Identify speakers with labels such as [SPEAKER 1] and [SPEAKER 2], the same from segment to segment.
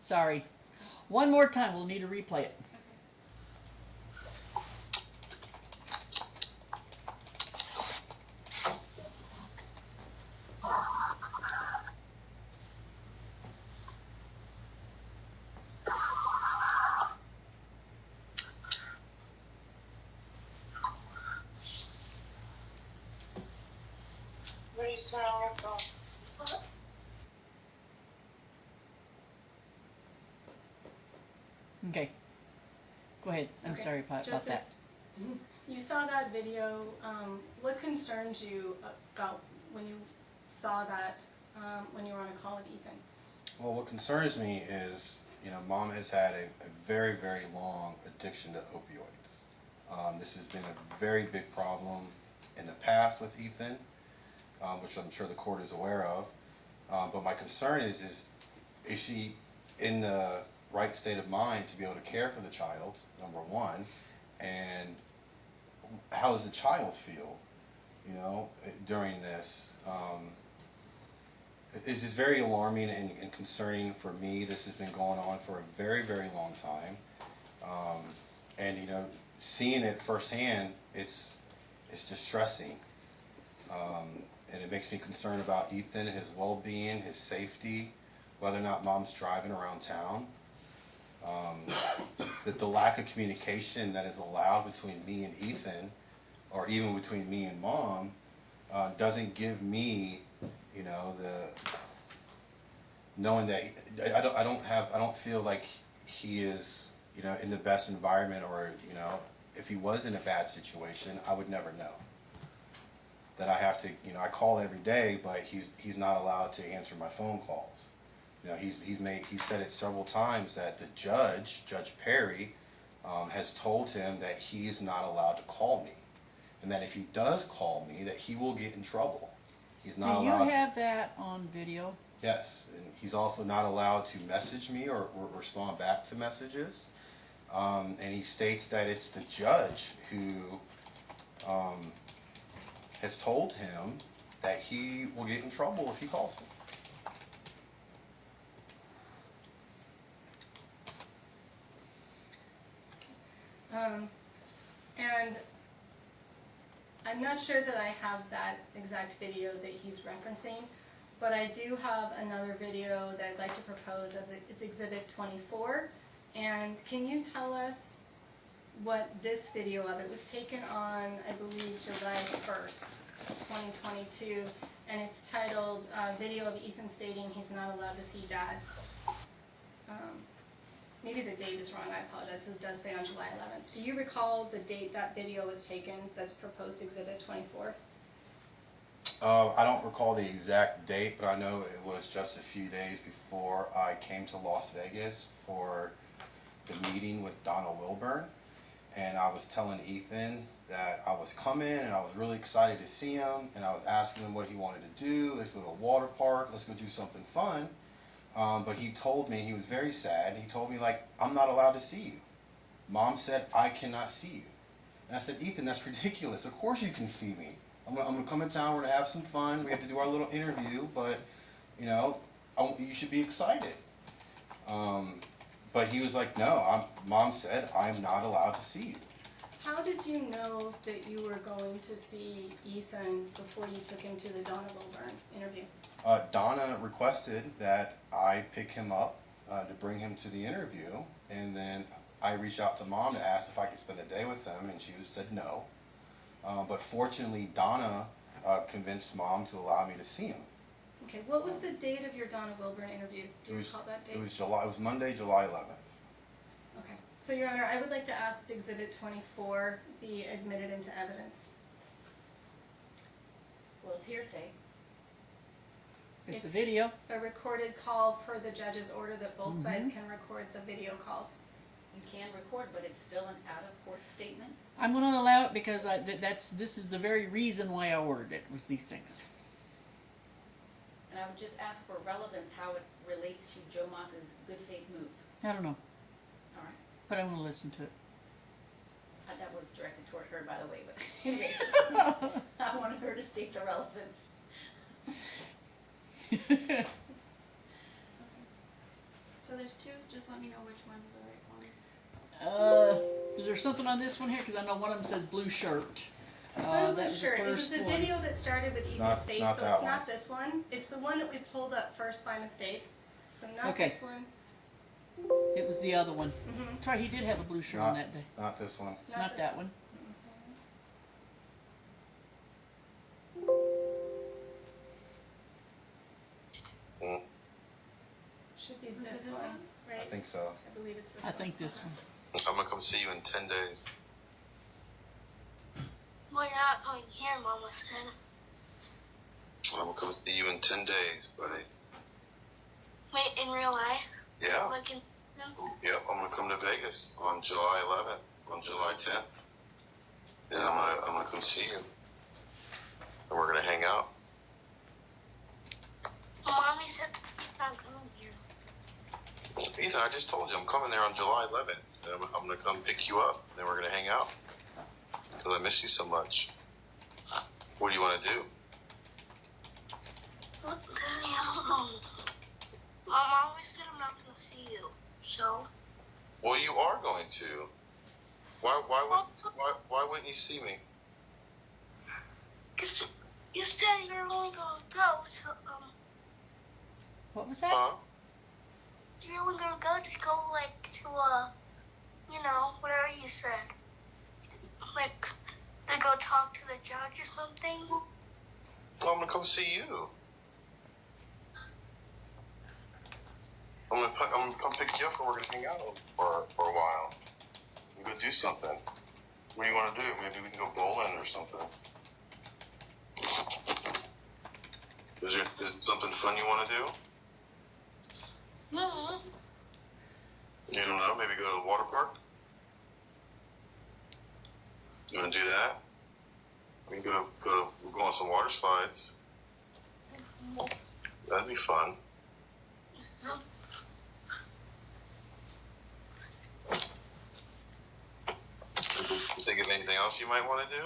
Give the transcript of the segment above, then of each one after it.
[SPEAKER 1] Sorry. One more time, we'll need to replay it.
[SPEAKER 2] What are you saying on your phone?
[SPEAKER 1] Okay. Go ahead. I'm
[SPEAKER 3] Okay.
[SPEAKER 1] sorry about
[SPEAKER 3] Joseph,
[SPEAKER 1] that.
[SPEAKER 3] You saw that video. What concerns you about when you saw that when you were on a call with Ethan?
[SPEAKER 4] Well, what concerns me is, Mom has had a very, very long addiction to opioids. This has been a very big problem in the past with Ethan, which I'm sure the court is aware of. But my concern is she in the right state of mind to be able to care for the child, number one, and how does the child feel, during this? It's just very alarming and concerning for me. This has been going on for a very, very long time. And, seeing it firsthand, it's distressing. And it makes me concerned about Ethan, his well-being, his safety, whether or not Mom's driving around town. That the lack of communication that is allowed between me and Ethan, or even between me and Mom, doesn't give me, knowing that I don't feel like he is, in the best environment, or if he was in a bad situation, I would never know. That I have to, I call every day, but he's not allowed to answer my phone calls. He's said it several times that the Judge Perry, has told him that he is not allowed to call me, and that if he does call me, that he will get in trouble. He's not
[SPEAKER 1] Do you
[SPEAKER 4] allowed.
[SPEAKER 1] have that on video?
[SPEAKER 4] Yes, and he's also not allowed to message me or respond back to messages. And he states that it's the judge who has told him that he will get in trouble if he calls me.
[SPEAKER 3] And I'm not sure that I have that exact video that he's referencing, but I do have another video that I'd like to propose as it's Exhibit 24. And can you tell us what this video of? It was taken on, I believe, July 1st, 2022, and it's titled Video of Ethan Stating He's Not Allowed to See Dad. Maybe the date is wrong, I apologize, because it does say on July 11th. Do you recall the date that video was taken that's proposed Exhibit 24?
[SPEAKER 4] I don't recall the exact date, but I know it was just a few days before I came to Las Vegas for the meeting with Donna Wilburn. And I was telling Ethan that I was coming and I was really excited to see him, and I was asking him what he wanted to do. Let's go to the water park, let's go do something fun. But he told me, he was very sad, he told me, like, I'm not allowed to see you. Mom said I cannot see you. And I said, Ethan, that's ridiculous. Of course you can see me. I'm gonna come in town, we're gonna have some fun, we have to do our little interview, but, you should be excited. But he was like, no, Mom said I'm not allowed to see you.
[SPEAKER 3] How did you know that you were going to see Ethan before you took him to the Donna Wilburn interview?
[SPEAKER 4] Donna requested that I pick him up to bring him to the interview, and then I reached out to Mom to ask if I could spend a day with him, and she said no. But fortunately, Donna convinced Mom to allow me to see him.
[SPEAKER 3] Okay, what was the date of your Donna Wilburn interview? Do you recall that date?
[SPEAKER 4] It was Monday, July 11th.
[SPEAKER 3] Okay. So, Your Honor, I would like to ask that Exhibit 24 be admitted into evidence.
[SPEAKER 5] Well, it's hearsay.
[SPEAKER 1] It's a video.
[SPEAKER 3] A recorded call per the judge's order that both sides can record the video calls.
[SPEAKER 5] You can record, but it's still an out-of-court statement.
[SPEAKER 1] I'm going to allow it because this is the very reason why I ordered it, was these things.
[SPEAKER 5] And I would just ask for relevance, how it relates to Joe Moss's good faith move.
[SPEAKER 1] I don't know,
[SPEAKER 5] All right.
[SPEAKER 1] but I want to listen to it.
[SPEAKER 5] That was directed toward her, by the way, but anyway. I wanted her to state the relevance.
[SPEAKER 3] So there's
[SPEAKER 5] there's two. Just let me know which one is the right one.
[SPEAKER 1] Is there something on this one here? Because I know one of them says blue shirt.
[SPEAKER 3] It's not a
[SPEAKER 1] That
[SPEAKER 3] blue
[SPEAKER 1] was the
[SPEAKER 3] shirt. It was
[SPEAKER 1] first
[SPEAKER 3] the
[SPEAKER 1] one.
[SPEAKER 3] video that started with
[SPEAKER 4] It's
[SPEAKER 3] Ethan's
[SPEAKER 4] not- it's
[SPEAKER 3] face,
[SPEAKER 4] not
[SPEAKER 3] so
[SPEAKER 4] that
[SPEAKER 3] it's
[SPEAKER 4] one.
[SPEAKER 3] not this one. It's the one that we pulled up first by mistake. So not
[SPEAKER 1] Okay.
[SPEAKER 3] this one.
[SPEAKER 1] It was the other one.
[SPEAKER 3] Mm-hmm.
[SPEAKER 1] That's right, he did have a blue shirt on that day.
[SPEAKER 4] Not this one.
[SPEAKER 1] It's
[SPEAKER 3] Not
[SPEAKER 1] not
[SPEAKER 3] this
[SPEAKER 1] that one.
[SPEAKER 3] Should be
[SPEAKER 5] Was it
[SPEAKER 3] this
[SPEAKER 5] this
[SPEAKER 3] one,
[SPEAKER 5] one?
[SPEAKER 3] right?
[SPEAKER 4] I think so.
[SPEAKER 3] I believe it's this
[SPEAKER 1] I
[SPEAKER 3] one.
[SPEAKER 1] think this one.
[SPEAKER 2] I'm gonna come see you in 10 days.
[SPEAKER 6] Well, you're not coming here, Mama said.
[SPEAKER 2] I'm gonna come see you in 10 days, buddy.
[SPEAKER 6] Wait, in real life?
[SPEAKER 2] Yeah.
[SPEAKER 6] Like in...
[SPEAKER 2] Yep, I'm gonna come to Vegas on July 11th, on July 10th. And I'm gonna come see you. And we're gonna hang out.
[SPEAKER 6] Mommy said you're not coming here.
[SPEAKER 2] Ethan, I just told you, I'm coming there on July 11th. And I'm gonna come pick you up, and then we're gonna hang out. Because I miss you so much. What do you wanna do?
[SPEAKER 6] What? Daddy, I don't know. Mom always said I'm not going to see you. So?
[SPEAKER 2] Well, you are going to. Why wouldn't you see me?
[SPEAKER 6] Because you said you're only going to go to,
[SPEAKER 1] What was that?
[SPEAKER 2] Huh?
[SPEAKER 6] you're only going to go, like, to, you know, whatever you said. Like, to go talk to the judge or something.
[SPEAKER 2] Well, I'm gonna come see you. I'm gonna come pick you up and we're gonna hang out for a while. We go do something. What do you want to do? Maybe we can go bowling or something. Is there something fun you want to do?
[SPEAKER 6] No.
[SPEAKER 2] You don't know? Maybe go to the water park? You want to do that? We can we'll go on some water slides. That'd be fun. Think of anything else you might want to do?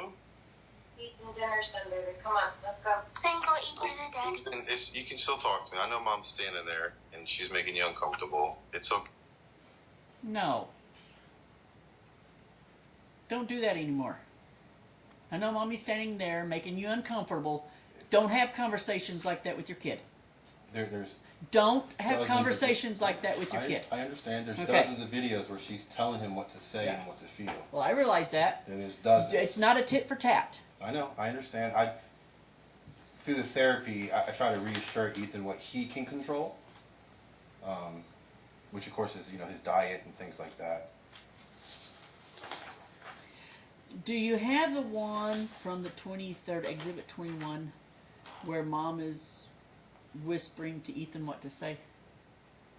[SPEAKER 7] Eating dinner's done, baby. Come on, let's go.
[SPEAKER 6] Then go eat dinner, Daddy.
[SPEAKER 2] Ethan, you can still talk to me. I know Mom's standing there and she's making you uncomfortable. It's okay.
[SPEAKER 1] No. Don't do that anymore. I know Mommy's standing there making you uncomfortable. Don't have conversations like that with your kid.
[SPEAKER 4] There's
[SPEAKER 1] Don't have
[SPEAKER 4] Dozens of-
[SPEAKER 1] conversations like that with your kid.
[SPEAKER 4] I understand. There's
[SPEAKER 1] Okay.
[SPEAKER 4] dozens of videos where she's telling him what to say and what to feel.
[SPEAKER 1] Well, I realize that.
[SPEAKER 4] And there's dozens.
[SPEAKER 1] It's not a tit for tat.
[SPEAKER 4] I know. I understand. Through the therapy, I try to reassure Ethan what he can control, which of course is his diet and things like that.
[SPEAKER 1] Do you have the one from the 23rd, Exhibit 21, where Mom is whispering to Ethan what to say?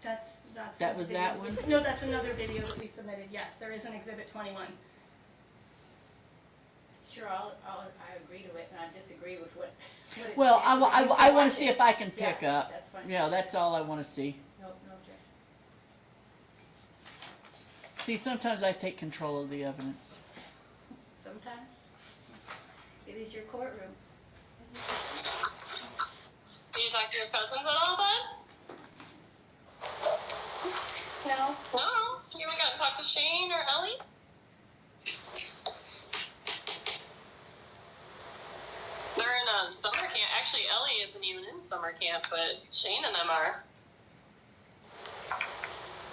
[SPEAKER 3] That's
[SPEAKER 1] That
[SPEAKER 3] one
[SPEAKER 1] was
[SPEAKER 3] of the
[SPEAKER 1] that
[SPEAKER 3] videos
[SPEAKER 1] one?
[SPEAKER 3] No, that's another video that we submitted. Yes, there is an Exhibit 21.
[SPEAKER 5] Sure, I agree to it, and I disagree with what it
[SPEAKER 1] Well,
[SPEAKER 5] says.
[SPEAKER 1] I want to see if I can
[SPEAKER 5] Yeah,
[SPEAKER 1] pick up.
[SPEAKER 5] that's fine.
[SPEAKER 1] Yeah, that's all I want to see.
[SPEAKER 5] No objection.
[SPEAKER 1] See, sometimes I take control of the evidence.
[SPEAKER 5] Sometimes it is your courtroom.
[SPEAKER 8] Did you talk to your cousins at all, bud?
[SPEAKER 3] No.
[SPEAKER 8] No. You haven't got to talk to Shane or Ellie? They're in summer camp. Actually, Ellie isn't even in summer camp, but Shane and them are.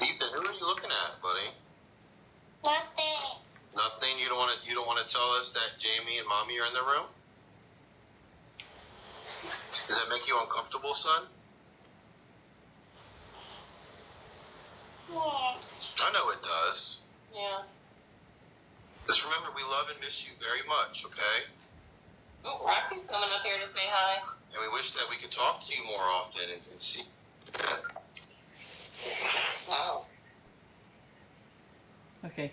[SPEAKER 2] Ethan, who are you looking at, buddy?
[SPEAKER 6] Nothing.
[SPEAKER 2] Nothing. You don't want to tell us that Jamie and Mommy are in the room? Does that make you uncomfortable, son?
[SPEAKER 6] Yeah.
[SPEAKER 2] I know it does.
[SPEAKER 8] Yeah.
[SPEAKER 2] Just remember, we love and miss you very much, okay?
[SPEAKER 8] Oh, Roxy's coming up here to say hi.
[SPEAKER 2] And we wish that we could talk to you more often and see.
[SPEAKER 8] Wow.
[SPEAKER 1] Okay.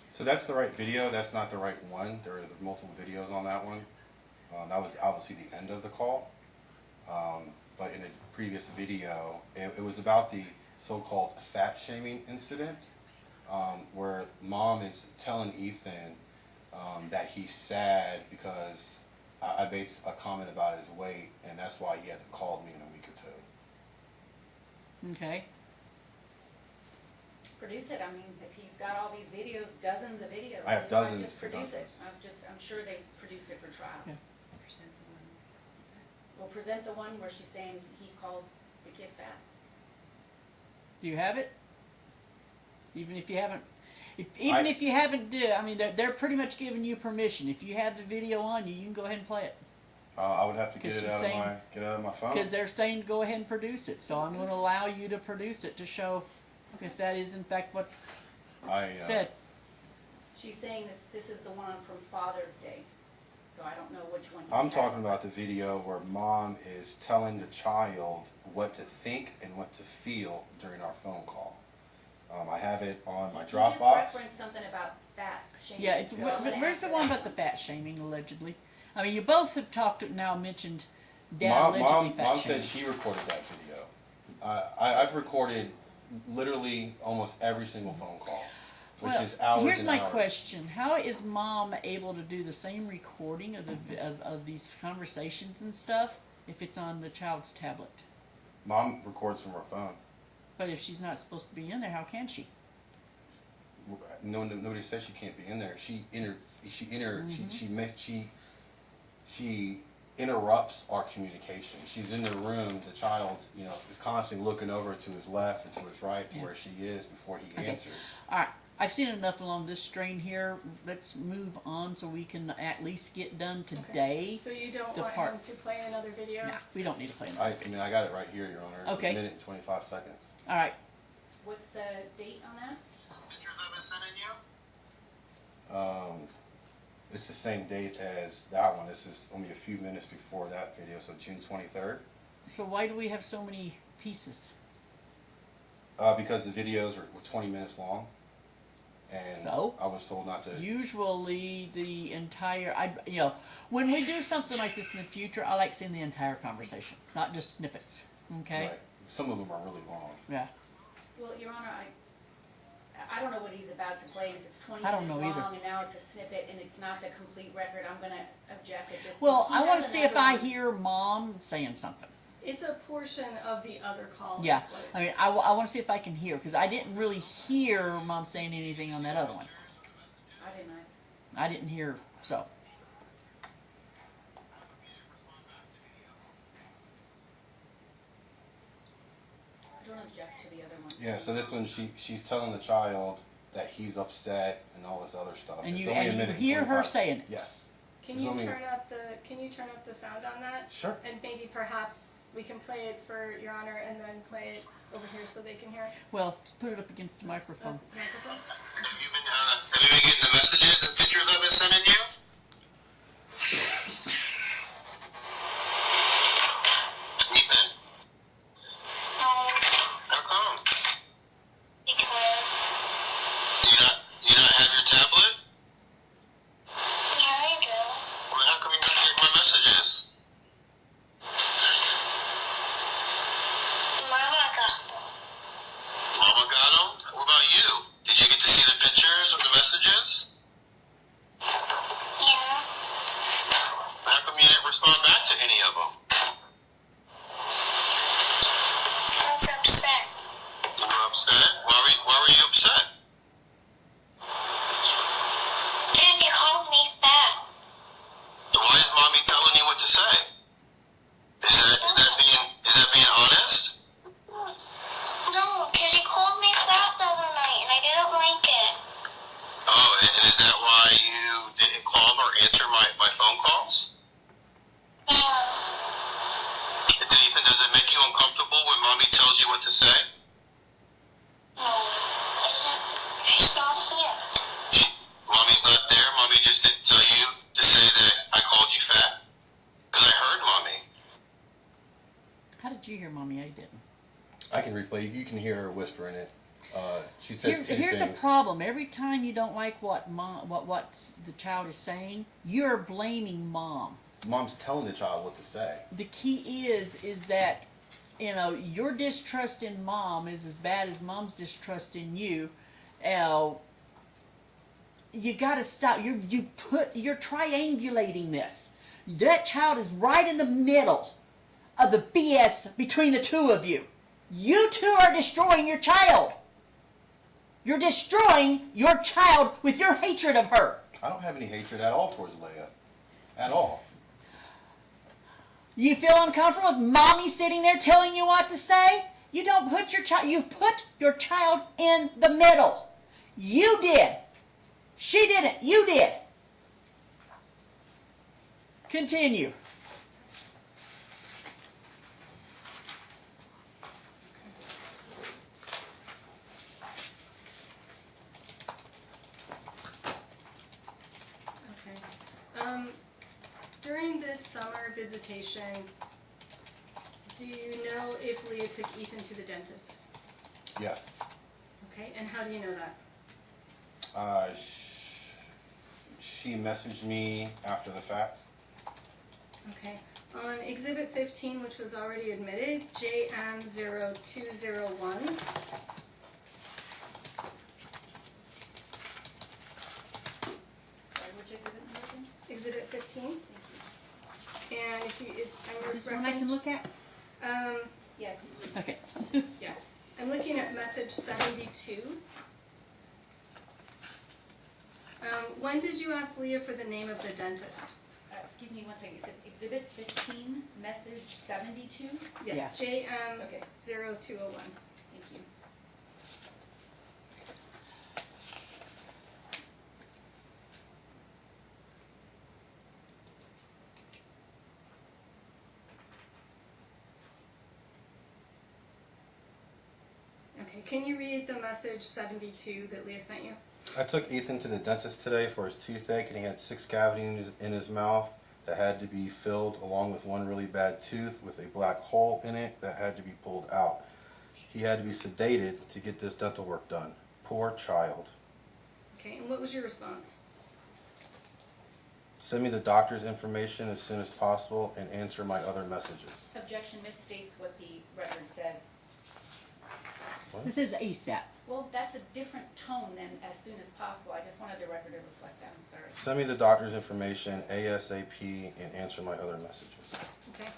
[SPEAKER 4] So that's the right video. That's not the right one. There are multiple videos on that one. That was obviously the end of the call. But in a previous video, it was about the so-called fat shaming incident, where Mom is telling Ethan that he's sad because I made a comment about his weight, and that's why he hasn't called me in a week or two.
[SPEAKER 1] Okay.
[SPEAKER 5] produce it. I mean, if he's got all these videos, dozens of videos.
[SPEAKER 4] I have
[SPEAKER 5] just, like,
[SPEAKER 4] dozens
[SPEAKER 5] just
[SPEAKER 4] and
[SPEAKER 5] produce it.
[SPEAKER 4] dozens.
[SPEAKER 5] I'm sure they produced it for trial.
[SPEAKER 1] Yeah.
[SPEAKER 5] We'll present the one where she's saying he called the kid fat.
[SPEAKER 1] Do you have it? Even if you haven't, if you haven't, I mean, they're pretty much giving you permission. If you have the video on you, you can go ahead and play it.
[SPEAKER 4] I would have to get
[SPEAKER 1] 'Cause
[SPEAKER 4] it
[SPEAKER 1] she's
[SPEAKER 4] out
[SPEAKER 1] saying-
[SPEAKER 4] of my phone.
[SPEAKER 1] Because they're saying go ahead and produce it. So I'm going to allow you to produce it to show if that is in fact what's said.
[SPEAKER 5] She's saying this is the one from Father's Day. So I don't know which one. he
[SPEAKER 4] I'm
[SPEAKER 5] has.
[SPEAKER 4] talking about the video where mom is telling the child what to think and what to feel during our phone call. I have it on my
[SPEAKER 5] You just
[SPEAKER 4] Dropbox.
[SPEAKER 5] referenced something about fat shaming.
[SPEAKER 1] Yeah, it's,
[SPEAKER 5] so I'm gonna
[SPEAKER 1] where's the
[SPEAKER 5] answer
[SPEAKER 1] one
[SPEAKER 5] that
[SPEAKER 1] about the fat shaming allegedly? I mean, you both have mentioned Dad
[SPEAKER 4] Mom,
[SPEAKER 1] allegedly fat
[SPEAKER 4] Mom
[SPEAKER 1] shaming.
[SPEAKER 4] said she recorded that video. I've recorded literally almost every single phone call, which
[SPEAKER 1] Well,
[SPEAKER 4] is hours
[SPEAKER 1] here's
[SPEAKER 4] and
[SPEAKER 1] my
[SPEAKER 4] hours.
[SPEAKER 1] question: how is Mom able to do the same recording of of these conversations and stuff if it's on the child's tablet?
[SPEAKER 4] Mom records from her phone.
[SPEAKER 1] But if she's not supposed to be in there, how can she?
[SPEAKER 4] Nobody says she can't be in there. She interrupts our communication. She's in the room. The child, is constantly looking over to his left and to his right to where she is before he answers.
[SPEAKER 1] All right, I've seen enough along this strain here. Let's move on so we can at least get done today.
[SPEAKER 3] So you don't
[SPEAKER 1] The
[SPEAKER 3] want
[SPEAKER 1] part-
[SPEAKER 3] him to play another video?
[SPEAKER 1] Nah, we don't need to play another.
[SPEAKER 4] I got it right here, Your Honor. It's
[SPEAKER 1] Okay.
[SPEAKER 4] a minute and 25 seconds.
[SPEAKER 1] All right.
[SPEAKER 5] What's the date on that?
[SPEAKER 2] Pictures I've been sending you?
[SPEAKER 4] It's the same date as that one. This is only a few minutes before that video, so June 23rd.
[SPEAKER 1] So why do we have so many pieces?
[SPEAKER 4] Because the videos are 20 minutes long, and
[SPEAKER 1] So?
[SPEAKER 4] I was told not to.
[SPEAKER 1] Usually the entire, when we do something like this in the future, I like seeing the entire conversation, not just snippets. Okay?
[SPEAKER 4] Right. Some of them are really long.
[SPEAKER 1] Yeah.
[SPEAKER 5] Well, Your Honor, I don't know what he's about to play. If it's 20
[SPEAKER 1] I don't
[SPEAKER 5] minutes
[SPEAKER 1] know either.
[SPEAKER 5] long and now it's a snippet and it's not the complete record, I'm going to object at this point.
[SPEAKER 1] Well,
[SPEAKER 5] He
[SPEAKER 1] I want to
[SPEAKER 5] has
[SPEAKER 1] see if
[SPEAKER 5] another
[SPEAKER 1] I
[SPEAKER 5] one.
[SPEAKER 1] hear Mom saying something.
[SPEAKER 3] It's a portion of the other call.
[SPEAKER 1] Yeah.
[SPEAKER 3] is what it
[SPEAKER 1] I mean,
[SPEAKER 3] is.
[SPEAKER 1] I want to see if I can hear, because I didn't really hear Mom saying anything on that other one.
[SPEAKER 5] I didn't know.
[SPEAKER 1] I didn't hear, so.
[SPEAKER 5] I don't object to the other one.
[SPEAKER 4] Yeah, so this one, she's telling the child that he's upset and all this other stuff.
[SPEAKER 1] And
[SPEAKER 4] It's
[SPEAKER 1] you-
[SPEAKER 4] only
[SPEAKER 1] and
[SPEAKER 4] a
[SPEAKER 1] you
[SPEAKER 4] minute and
[SPEAKER 1] hear her
[SPEAKER 4] 25.
[SPEAKER 1] saying it?
[SPEAKER 4] Yes.
[SPEAKER 3] Can
[SPEAKER 4] There's
[SPEAKER 3] you
[SPEAKER 4] only-
[SPEAKER 3] turn up the sound on that?
[SPEAKER 4] Sure.
[SPEAKER 3] And maybe perhaps we can play it for Your Honor and then play it over here so they can hear it.
[SPEAKER 1] Well, just put it up against the microphone.
[SPEAKER 3] Microphone?
[SPEAKER 2] Have you been getting the messages and pictures I've been sending you? Ethan, how come?
[SPEAKER 6] Because,
[SPEAKER 2] Do you not have your tablet?
[SPEAKER 6] yeah, I do.
[SPEAKER 2] Well, how come you're not getting my messages?
[SPEAKER 6] Mama got them.
[SPEAKER 2] Mama got them? What about you? Did you get to see the pictures or the messages?
[SPEAKER 6] Yeah.
[SPEAKER 2] How come you didn't respond back to any of them?
[SPEAKER 6] I was upset.
[SPEAKER 2] You were upset? Why were you upset?
[SPEAKER 6] Because you called me fat.
[SPEAKER 2] Then why is mommy telling you what to say? Is that being honest?
[SPEAKER 6] No, because you called me fat the other night and I didn't like it.
[SPEAKER 2] Oh, and is that why you didn't call or answer my phone calls?
[SPEAKER 6] Yeah.
[SPEAKER 2] Ethan, does it make you uncomfortable when mommy tells you what to say?
[SPEAKER 6] No. She's not here.
[SPEAKER 2] Mommy's not there? Mommy just didn't tell you to say that I called you fat? Because I heard mommy.
[SPEAKER 1] How did you hear Mommy? I didn't.
[SPEAKER 4] I can replay. You can hear her whispering it. She says two
[SPEAKER 1] Here's
[SPEAKER 4] things.
[SPEAKER 1] a problem. Every time you don't like what the child is saying, you're blaming Mom.
[SPEAKER 4] Mom's telling the child what to say.
[SPEAKER 1] The key is that your distrust in Mom is as bad as Mom's distrust in you. You got to stop. You're triangulating this. That child is right in the middle of the BS between the two of you. You two are destroying your child. You're destroying your child with your hatred of her.
[SPEAKER 4] I don't have any hatred at all towards Leia. At all.
[SPEAKER 1] You feel uncomfortable with mommy sitting there telling you what to say? You don't put your child, you've put your child in the middle. You did. She didn't. You did. Continue.
[SPEAKER 3] Okay. During this summer visitation, do you know if Leah took Ethan to the dentist?
[SPEAKER 4] Yes.
[SPEAKER 3] Okay, and how do you know that?
[SPEAKER 4] She messaged me after the fact.
[SPEAKER 3] Okay. On Exhibit 15, which was already admitted, JM0201.
[SPEAKER 5] Sorry, which exhibit number again?
[SPEAKER 3] Exhibit 15.
[SPEAKER 5] Thank
[SPEAKER 3] And if you,
[SPEAKER 1] Is this one I can look at?
[SPEAKER 3] Um,
[SPEAKER 5] you. Yes.
[SPEAKER 1] Okay.
[SPEAKER 3] yeah. I'm looking at message 72. When did you ask Leah for the name of the dentist?
[SPEAKER 5] Excuse me one second. You said exhibit 15, message 72?
[SPEAKER 3] Yes,
[SPEAKER 1] Yeah.
[SPEAKER 3] JM0201.
[SPEAKER 5] Thank you.
[SPEAKER 3] Okay, can you read the message 72 that Leah sent you?
[SPEAKER 4] I took Ethan to the dentist today for his toothache, and he had 6 cavities in his mouth that had to be filled, along with one really bad tooth with a black hole in it that had to be pulled out. He had to be sedated to get this dental work done. Poor child.
[SPEAKER 3] Okay, and what was your response?
[SPEAKER 4] Send me the doctor's information as soon as possible and answer my other messages.
[SPEAKER 5] Objection misstates what the record says.
[SPEAKER 1] This is ASAP.
[SPEAKER 5] Well, that's a different tone than as soon as possible. I just wanted the record to reflect that. I'm sorry.
[SPEAKER 4] Send me the doctor's information ASAP and answer my other messages.
[SPEAKER 3] Okay.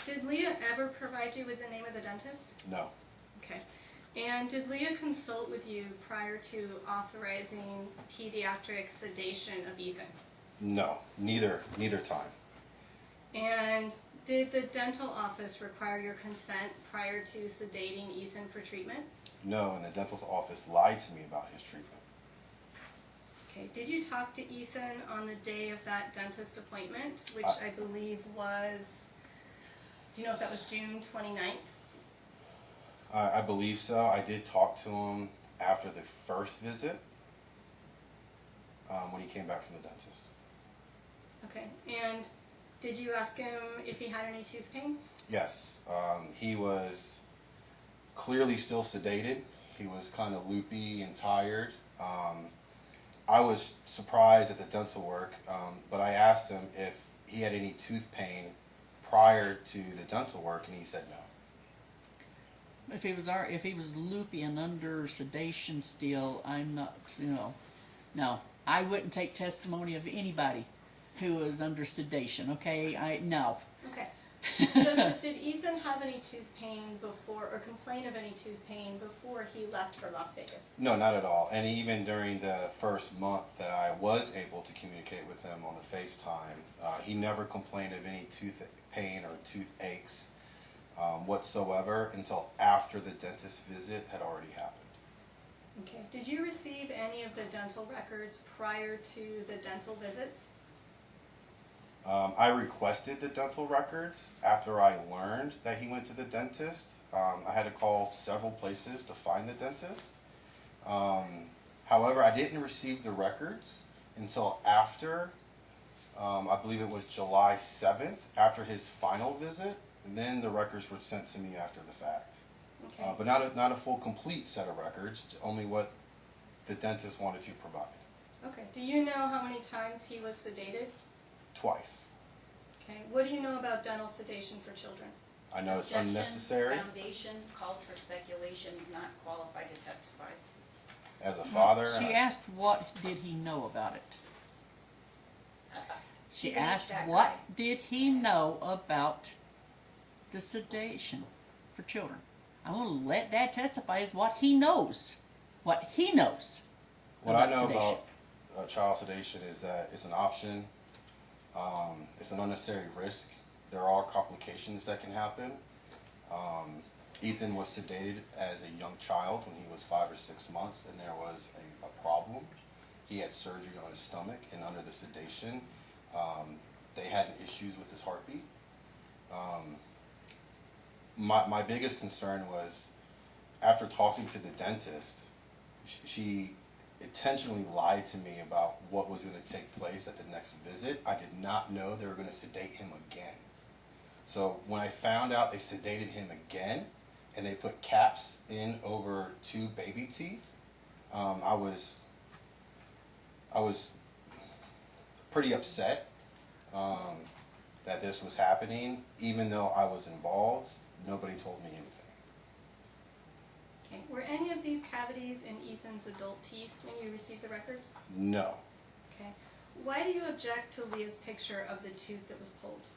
[SPEAKER 3] Did Leah ever provide you with the name of the dentist?
[SPEAKER 4] No.
[SPEAKER 3] Okay. And did Leah consult with you prior to authorizing pediatric sedation of Ethan?
[SPEAKER 4] No. Neither time.
[SPEAKER 3] And did the dental office require your consent prior to sedating Ethan for treatment?
[SPEAKER 4] No, and the dental office lied to me about his treatment.
[SPEAKER 3] Okay. Did you talk to Ethan on the day of that dentist appointment, which I believe was, do you know if that was June 29th?
[SPEAKER 4] I believe so. I did talk to him after the first visit when he came back from the dentist.
[SPEAKER 3] Okay. And did you ask him if he had any tooth pain?
[SPEAKER 4] Yes. He was clearly still sedated. He was kind of loopy and tired. I was surprised at the dental work, but I asked him if he had any tooth pain prior to the dental work, and he said no.
[SPEAKER 1] If he was loopy and under sedation still, I'm not, no. I wouldn't take testimony of anybody who was under sedation, okay? No.
[SPEAKER 3] Okay. Joseph, did Ethan have any tooth pain before, or complain of any tooth pain before he left for Las Vegas?
[SPEAKER 4] No, not at all. And even during the first month that I was able to communicate with him on the FaceTime, he never complained of any tooth pain or tooth aches whatsoever until after the dentist visit had already happened.
[SPEAKER 3] Okay. Did you receive any of the dental records prior to the dental visits?
[SPEAKER 4] I requested the dental records after I learned that he went to the dentist. I had to call several places to find the dentist. However, I didn't receive the records until after, I believe it was July 7th, after his final visit. And then the records were sent to me after the fact.
[SPEAKER 3] Okay.
[SPEAKER 4] But not a full complete set of records, only what the dentist wanted to provide.
[SPEAKER 3] Okay. Do you know how many times he was sedated?
[SPEAKER 4] Twice.
[SPEAKER 3] Okay. What do you know about dental sedation for children?
[SPEAKER 4] I know it's
[SPEAKER 5] Objection,
[SPEAKER 4] unnecessary.
[SPEAKER 5] Foundation calls for speculation. He's not qualified to testify.
[SPEAKER 4] As a father,
[SPEAKER 1] She asked what did he know about it. She
[SPEAKER 5] He's an
[SPEAKER 1] asked
[SPEAKER 5] HVAC
[SPEAKER 1] what
[SPEAKER 5] guy.
[SPEAKER 1] did he know about the sedation for children. I'm going to let Dad testify as what he knows. what he knows.
[SPEAKER 4] What I
[SPEAKER 1] about
[SPEAKER 4] know
[SPEAKER 1] sedation.
[SPEAKER 4] about child sedation is that it's an option. It's an unnecessary risk. There are complications that can happen. Ethan was sedated as a young child when he was 5 or 6 months, and there was a problem. He had surgery on his stomach, and under the sedation, they had issues with his heartbeat. My biggest concern was, after talking to the dentist, she intentionally lied to me about what was going to take place at the next visit. I did not know they were going to sedate him again. So when I found out they sedated him again, and they put caps in over 2 baby teeth, I was pretty upset that this was happening. Even though I was involved, nobody told me anything.
[SPEAKER 3] Okay. Were any of these cavities in Ethan's adult teeth when you received the records?
[SPEAKER 4] No.
[SPEAKER 3] Okay. Why do you object to Leah's picture of the tooth that was pulled?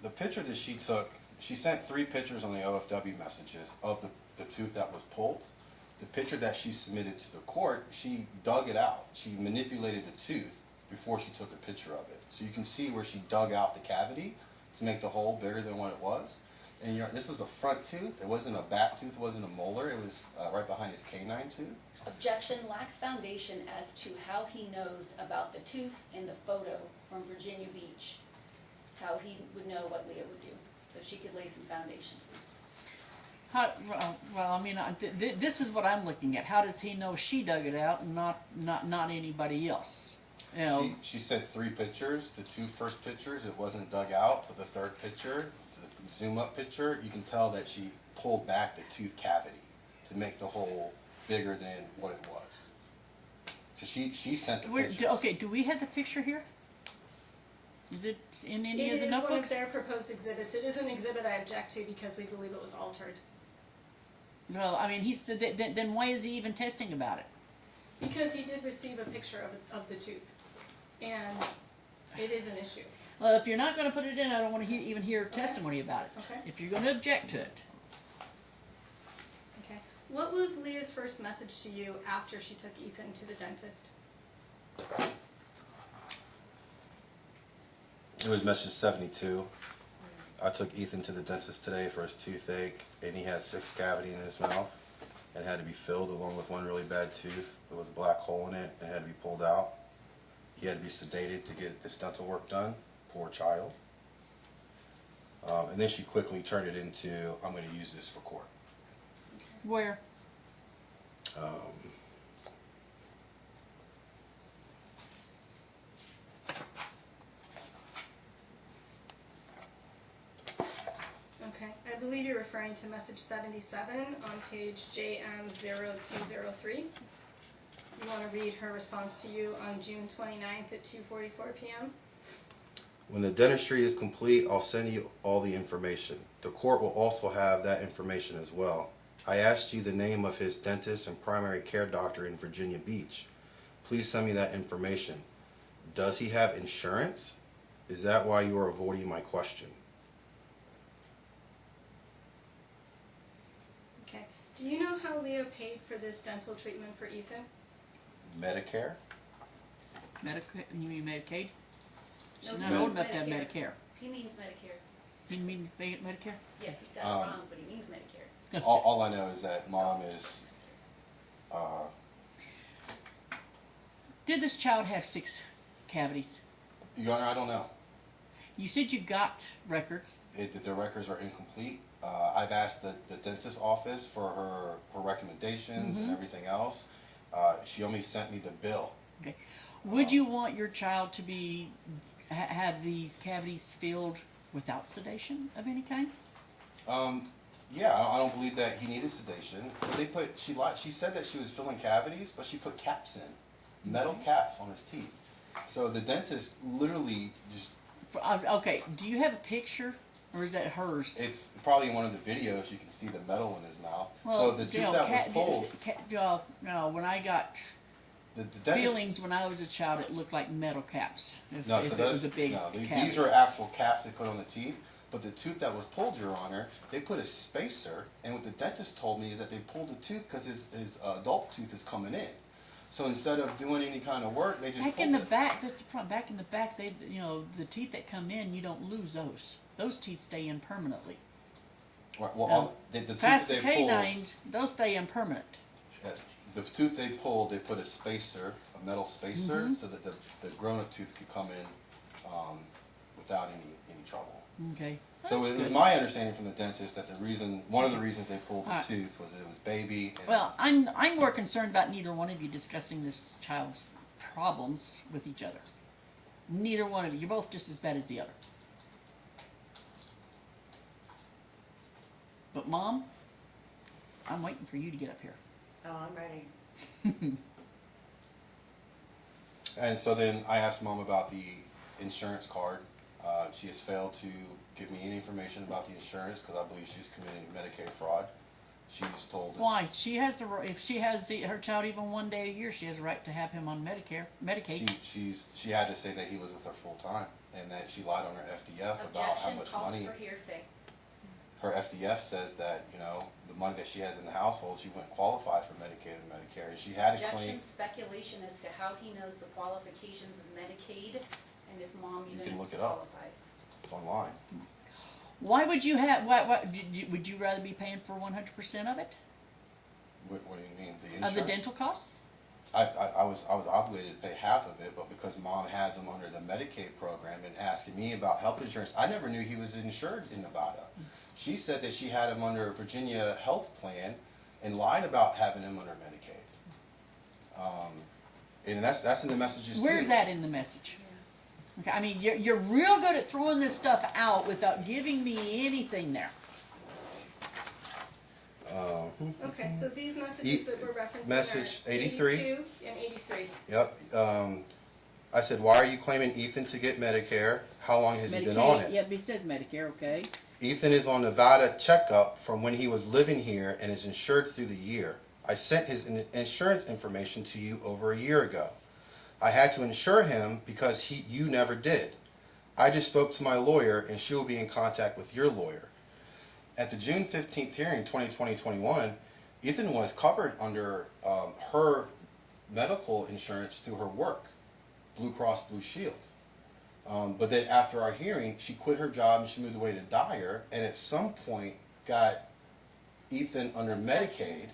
[SPEAKER 4] The picture that she took, she sent 3 pictures on the OFW messages of the tooth that was pulled. The picture that she submitted to the court, she dug it out. She manipulated the tooth before she took a picture of it. So you can see where she dug out the cavity to make the hole bigger than what it was. And this was a front tooth. It wasn't a back tooth. It wasn't a molar. It was right behind his canine tooth.
[SPEAKER 5] Objection lacks foundation as to how he knows about the tooth in the photo from Virginia Beach. How he would know what Leah would do. So if she could lay some foundation, please.
[SPEAKER 1] Well, I mean, this is what I'm looking at. How does he know she dug it out and not anybody else? You know,
[SPEAKER 4] She sent 3 pictures. The 2 first pictures, it wasn't dug out. But the 3rd picture, the zoom up picture, you can tell that she pulled back the tooth cavity to make the hole bigger than what it was. So she sent the pictures.
[SPEAKER 1] okay, do we have the picture here? Is it in any of the
[SPEAKER 3] It is one of
[SPEAKER 1] notebooks?
[SPEAKER 3] their proposed exhibits. It is an exhibit I object to because we believe it was altered.
[SPEAKER 1] Well, I mean, he said that, then why is he even testing about it?
[SPEAKER 3] Because he did receive a picture of the tooth. And it is an issue.
[SPEAKER 1] Well, if you're not going to put it in, I don't want to even hear testimony about it.
[SPEAKER 3] Okay.
[SPEAKER 1] If you're going to object to it.
[SPEAKER 3] Okay. What was Leah's first message to you after she took Ethan to the dentist?
[SPEAKER 4] It was message 72. I took Ethan to the dentist today for his toothache, and he had 6 cavities in his mouth and had to be filled along with 1 really bad tooth. There was a black hole in it and it had to be pulled out. He had to be sedated to get this dental work done. Poor child. And then she quickly turned it into, I'm going to use this for court.
[SPEAKER 1] Where?
[SPEAKER 3] Okay. I believe you're referring to message 77 on page JM0203. You want to read her response to you on June 29th at 2:44 p.m.?
[SPEAKER 4] When the dentistry is complete, I'll send you all the information. The court will also have that information as well. I asked you the name of his dentist and primary care doctor in Virginia Beach. Please send me that information. Does he have insurance? Is that why you are avoiding my question?
[SPEAKER 3] Okay. Do you know how Leah paid for this dental treatment for Ethan?
[SPEAKER 4] Medicare?
[SPEAKER 1] You mean Medicaid? She's
[SPEAKER 5] No,
[SPEAKER 1] not
[SPEAKER 5] he
[SPEAKER 1] old
[SPEAKER 5] means
[SPEAKER 1] enough to have Medicare.
[SPEAKER 5] He means Medicare.
[SPEAKER 1] You mean Medicare?
[SPEAKER 5] Yeah, he got it wrong, but he means Medicare.
[SPEAKER 4] All I know is that mom is,
[SPEAKER 1] Did this child have 6 cavities?
[SPEAKER 4] Your Honor, I don't know.
[SPEAKER 1] You said you got records.
[SPEAKER 4] The records are incomplete. I've asked the dentist's office for her recommendations and everything else. She only sent me the bill.
[SPEAKER 1] Okay. Would you want your child to be have these cavities filled without sedation of any kind?
[SPEAKER 4] Yeah, I don't believe that he needed sedation. She said that she was filling cavities, but she put caps in, metal caps on his teeth. So the dentist literally just.
[SPEAKER 1] Okay, do you have a picture, or is that hers?
[SPEAKER 4] It's probably in one of the videos. You can see the metal in his mouth.
[SPEAKER 1] Well,
[SPEAKER 4] So the tooth that was pulled.
[SPEAKER 1] No, when I got
[SPEAKER 4] The dentist,
[SPEAKER 1] feelings when I was a child, it looked like metal caps. If
[SPEAKER 4] No,
[SPEAKER 1] it
[SPEAKER 4] so
[SPEAKER 1] was a big cap.
[SPEAKER 4] these are actual caps they put on the teeth. But the tooth that was pulled, Your Honor, they put a spacer, and what the dentist told me is that they pulled the tooth because his adult tooth is coming in. So instead of doing any kind of work, they just
[SPEAKER 1] Back
[SPEAKER 4] pulled
[SPEAKER 1] in the
[SPEAKER 4] this.
[SPEAKER 1] back, this is the problem. Back in the back, they, you know, the teeth that come in, you don't lose those. Those teeth stay in permanently.
[SPEAKER 4] Right, well,
[SPEAKER 1] No.
[SPEAKER 4] the tooth that
[SPEAKER 1] Past
[SPEAKER 4] they
[SPEAKER 1] the
[SPEAKER 4] pulled,
[SPEAKER 1] canines, they'll stay in permanent.
[SPEAKER 4] the tooth they pulled, they put a spacer, a metal spacer,
[SPEAKER 1] Mm-hmm.
[SPEAKER 4] so that the grown-up tooth could come in without any trouble.
[SPEAKER 1] Okay.
[SPEAKER 4] So
[SPEAKER 1] That's
[SPEAKER 4] it was
[SPEAKER 1] good.
[SPEAKER 4] my understanding from the dentist that one of the reasons they pulled the
[SPEAKER 1] Alright.
[SPEAKER 4] tooth was it was baby. And
[SPEAKER 1] Well, I'm more concerned about neither one of you discussing this child's problems with each other. Neither one of you. You're both just as bad as the other. But Mom, I'm waiting for you to get up here.
[SPEAKER 9] Oh, I'm ready.
[SPEAKER 4] And so then I asked Mom about the insurance card. She has failed to give me any information about the insurance because I believe she's committing Medicaid fraud. She's told that
[SPEAKER 1] Why? She has the if she has her child even one day a year, she has a right to have him on Medicaid.
[SPEAKER 4] she had to say that he lives with her full time and that she lied on her FDF about how
[SPEAKER 5] Objection
[SPEAKER 4] much
[SPEAKER 5] calls
[SPEAKER 4] money.
[SPEAKER 5] for hearsay.
[SPEAKER 4] Her FDF says that, you know, the money that she has in the household, she wouldn't qualify for Medicaid and Medicare. And she had a claim.
[SPEAKER 5] Objection, speculation as to how he knows the qualifications of Medicaid, and if Mom
[SPEAKER 4] You
[SPEAKER 5] even
[SPEAKER 4] can look it up.
[SPEAKER 5] qualifies.
[SPEAKER 4] It's online.
[SPEAKER 1] Why would you have? Why would you rather be paying for 100% of it
[SPEAKER 4] What do you mean? The
[SPEAKER 1] of
[SPEAKER 4] insurance?
[SPEAKER 1] the dental costs?
[SPEAKER 4] I was obligated to pay half of it, but because Mom has him under the Medicaid program and asking me about health insurance, I never knew he was insured in Nevada. She said that she had him under a Virginia health plan and lied about having him under Medicaid. And that's in the messages too.
[SPEAKER 1] Where's that in the message? Okay, I mean, you're real good at throwing this stuff out without giving me anything there.
[SPEAKER 3] Okay, so these messages that we're referencing
[SPEAKER 4] Message
[SPEAKER 3] are
[SPEAKER 4] 83.
[SPEAKER 3] 82 and 83.
[SPEAKER 4] Yep. I said, why are you claiming Ethan to get Medicare? How long has he been on it?
[SPEAKER 1] Yep, it says Medicare, okay.
[SPEAKER 4] Ethan is on Nevada checkup from when he was living here and is insured through the year. I sent his insurance information to you over a year ago. I had to insure him because you never did. I just spoke to my lawyer and she will be in contact with your lawyer. At the June 15th hearing, 2020-21, Ethan was covered under her medical insurance through her work, Blue Cross Blue Shield. But then after our hearing, she quit her job and she moved away to Dyer, and at some point got Ethan under Medicaid.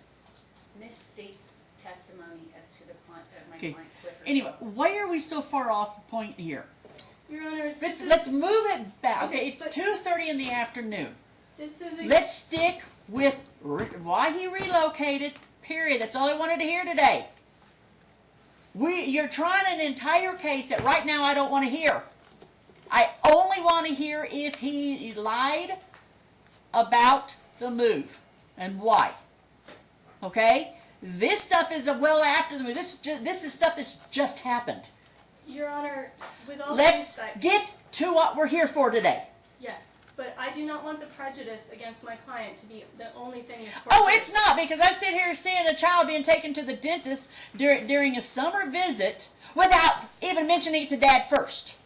[SPEAKER 5] Misstates testimony as to the client, my
[SPEAKER 1] Okay.
[SPEAKER 5] client quit her
[SPEAKER 1] Anyway,
[SPEAKER 5] job.
[SPEAKER 1] why are we so far off the point here?
[SPEAKER 3] Your Honor, this
[SPEAKER 1] Let's
[SPEAKER 3] is,
[SPEAKER 1] move it back. Okay,
[SPEAKER 3] Okay,
[SPEAKER 1] it's
[SPEAKER 3] but-
[SPEAKER 1] 2:30 in the afternoon.
[SPEAKER 3] this is a,
[SPEAKER 1] Let's stick with why he relocated. Period. That's all I wanted to hear today. You're trying an entire case that right now I don't want to hear. I only want to hear if he lied about the move and why. Okay? This stuff is well after the move. This is stuff that's just happened.
[SPEAKER 3] Your Honor, with all due
[SPEAKER 1] Let's
[SPEAKER 3] respect,
[SPEAKER 1] get to what we're here for today.
[SPEAKER 3] yes, but I do not want the prejudice against my client to be the only thing this court
[SPEAKER 1] Oh,
[SPEAKER 3] hears.
[SPEAKER 1] it's not, because I sit here seeing a child being taken to the dentist during a summer visit without even mentioning it to Dad first.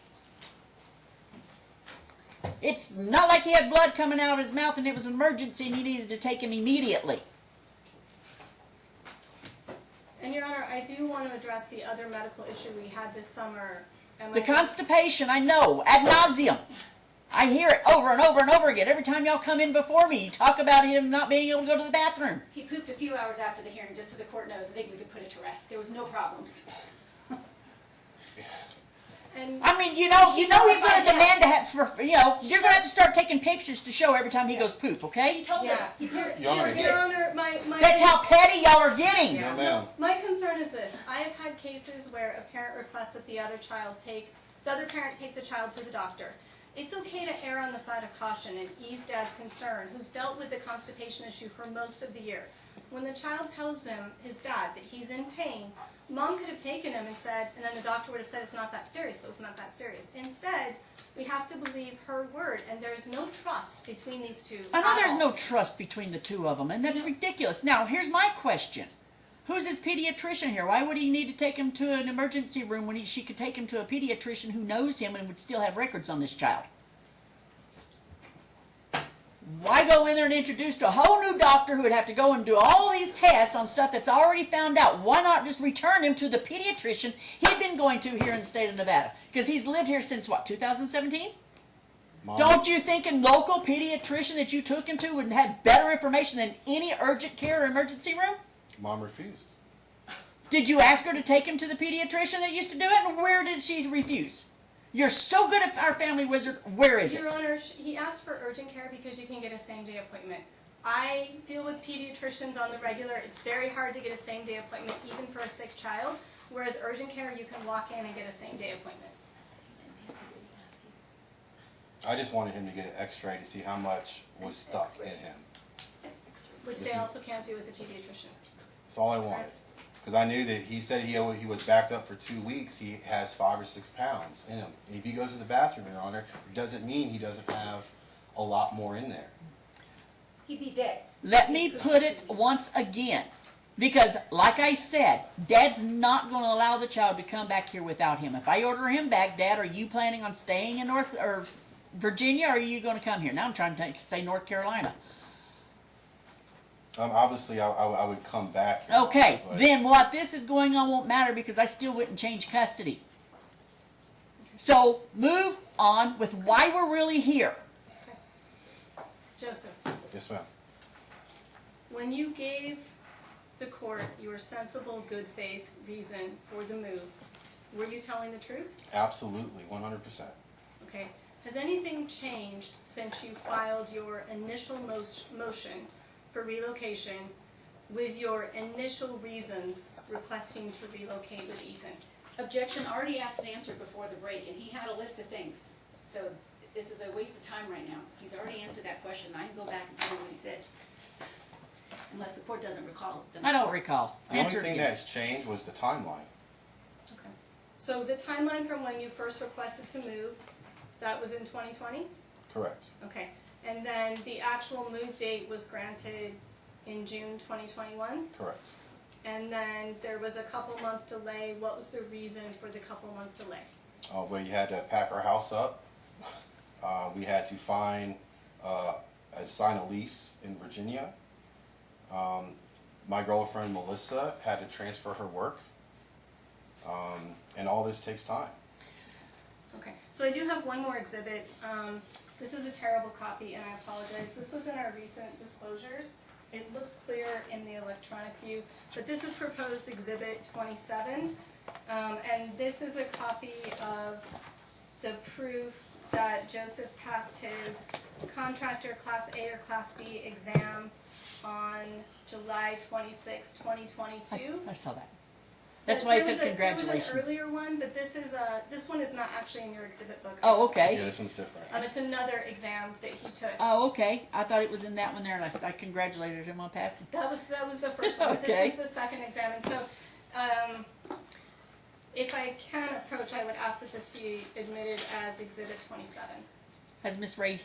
[SPEAKER 1] It's not like he had blood coming out of his mouth and it was an emergency and you needed to take him immediately.
[SPEAKER 3] And Your Honor, I do want to address the other medical issue we had this summer. And
[SPEAKER 1] The
[SPEAKER 3] my-
[SPEAKER 1] constipation, I know, ad nauseum. I hear it over and over and over again. Every time y'all come in before me, you talk about him not being able to go to the bathroom.
[SPEAKER 5] He pooped a few hours after the hearing, just so the court knows. I think we could put it to rest. There was no problems.
[SPEAKER 3] And
[SPEAKER 1] I mean, you know he's going to demand to have, you're going to have to start taking pictures to show every time he goes poop,
[SPEAKER 5] He
[SPEAKER 1] okay?
[SPEAKER 5] told
[SPEAKER 3] Yeah.
[SPEAKER 5] her. He pooped.
[SPEAKER 4] Your Honor,
[SPEAKER 3] Your Honor, my
[SPEAKER 1] That's how petty y'all are getting.
[SPEAKER 4] No, ma'am.
[SPEAKER 3] my concern is this. I have had cases where a parent requests that the other parent take the child to the doctor. It's okay to err on the side of caution and ease Dad's concern, who's dealt with the constipation issue for most of the year. When the child tells his dad, that he's in pain, Mom could have taken him and said, and then the doctor would have said it's not that serious, but it was not that serious. Instead, we have to believe her word, and there's no trust between these two.
[SPEAKER 1] I know
[SPEAKER 3] at
[SPEAKER 1] there's
[SPEAKER 3] all.
[SPEAKER 1] no trust between the two of them, and that's ridiculous. Now, here's my question. Who's his pediatrician here? Why would he need to take him to an emergency room when she could take him to a pediatrician who knows him and would still have records on this child? Why go in there and introduce to a whole new doctor who would have to go and do all these tests on stuff that's already found out? Why not just return him to the pediatrician he'd been going to here in the state of Nevada? Because he's lived here since, what, 2017?
[SPEAKER 4] Mom,
[SPEAKER 1] Don't you think a local pediatrician that you took him to would have better information than any urgent care or emergency room?
[SPEAKER 4] Mom refused.
[SPEAKER 1] Did you ask her to take him to the pediatrician that used to do it, and where did she refuse? You're so good at our family wizard. Where is
[SPEAKER 3] Your
[SPEAKER 1] it?
[SPEAKER 3] Honor, he asked for urgent care because you can get a same-day appointment. I deal with pediatricians on the regular. It's very hard to get a same-day appointment, even for a sick child, whereas urgent care, you can walk in and get a same-day appointment.
[SPEAKER 4] I just wanted him to get an x-ray to see how much was stuck in him.
[SPEAKER 3] Which they also can't do with the pediatrician.
[SPEAKER 4] That's all I wanted. Because I knew that he said he was backed up for 2 weeks. He has 5 or 6 pounds in him. And if he goes to the bathroom, Your Honor, it doesn't mean he doesn't have a lot more in there.
[SPEAKER 5] He'd be dead.
[SPEAKER 1] Let me put it once again. Because, like I said, Dad's not going to allow the child to come back here without him. If I order him back, Dad, are you planning on staying in North or Virginia, or are you going to come here? Now I'm trying to say North Carolina.
[SPEAKER 4] Obviously, I would come back. Your
[SPEAKER 1] Okay,
[SPEAKER 4] Honor, but
[SPEAKER 1] then what this is going on won't matter because I still wouldn't change custody. So move on with why we're really here.
[SPEAKER 3] Joseph,
[SPEAKER 4] Yes, ma'am.
[SPEAKER 3] when you gave the court your sensible, good faith reason for the move, were you telling the truth?
[SPEAKER 4] Absolutely, 100%.
[SPEAKER 3] Okay. Has anything changed since you filed your initial motion for relocation with your initial reasons requesting to relocate with Ethan?
[SPEAKER 5] Objection already asked and answered before the break, and he had a list of things. So this is a waste of time right now. He's already answered that question. I can go back and tell you what he said. Unless the court doesn't recall them.
[SPEAKER 1] I don't recall.
[SPEAKER 4] The only
[SPEAKER 1] Answer
[SPEAKER 4] thing
[SPEAKER 1] again.
[SPEAKER 4] that's changed was the timeline.
[SPEAKER 3] Okay. So the timeline from when you first requested to move, that was in 2020?
[SPEAKER 4] Correct.
[SPEAKER 3] Okay. And then the actual move date was granted in June 2021?
[SPEAKER 4] Correct.
[SPEAKER 3] And then there was a couple months delay. What was the reason for the couple months delay?
[SPEAKER 4] We had to pack our house up. We had to sign a lease in Virginia. My girlfriend Melissa had to transfer her work. And all this takes time.
[SPEAKER 3] Okay, so I do have one more exhibit. This is a terrible copy, and I apologize. This was in our recent disclosures. It looks clear in the electronic view, but this is proposed exhibit 27. And this is a copy of the proof that Joseph passed his contractor Class A or Class B exam on July 26, 2022.
[SPEAKER 1] I saw that. That's why I said
[SPEAKER 3] There
[SPEAKER 1] congratulations.
[SPEAKER 3] was an earlier one, but this one is not actually in your exhibit book.
[SPEAKER 1] Oh, okay.
[SPEAKER 4] Yeah, this one's different.
[SPEAKER 3] It's another exam that he took.
[SPEAKER 1] Oh, okay. I thought it was in that one there, and I congratulated him on passing.
[SPEAKER 3] That was the first one. But
[SPEAKER 1] Okay.
[SPEAKER 3] This was the second exam, and so if I can approach, I would ask that this be admitted as Exhibit 27.
[SPEAKER 1] Has Miss Ray's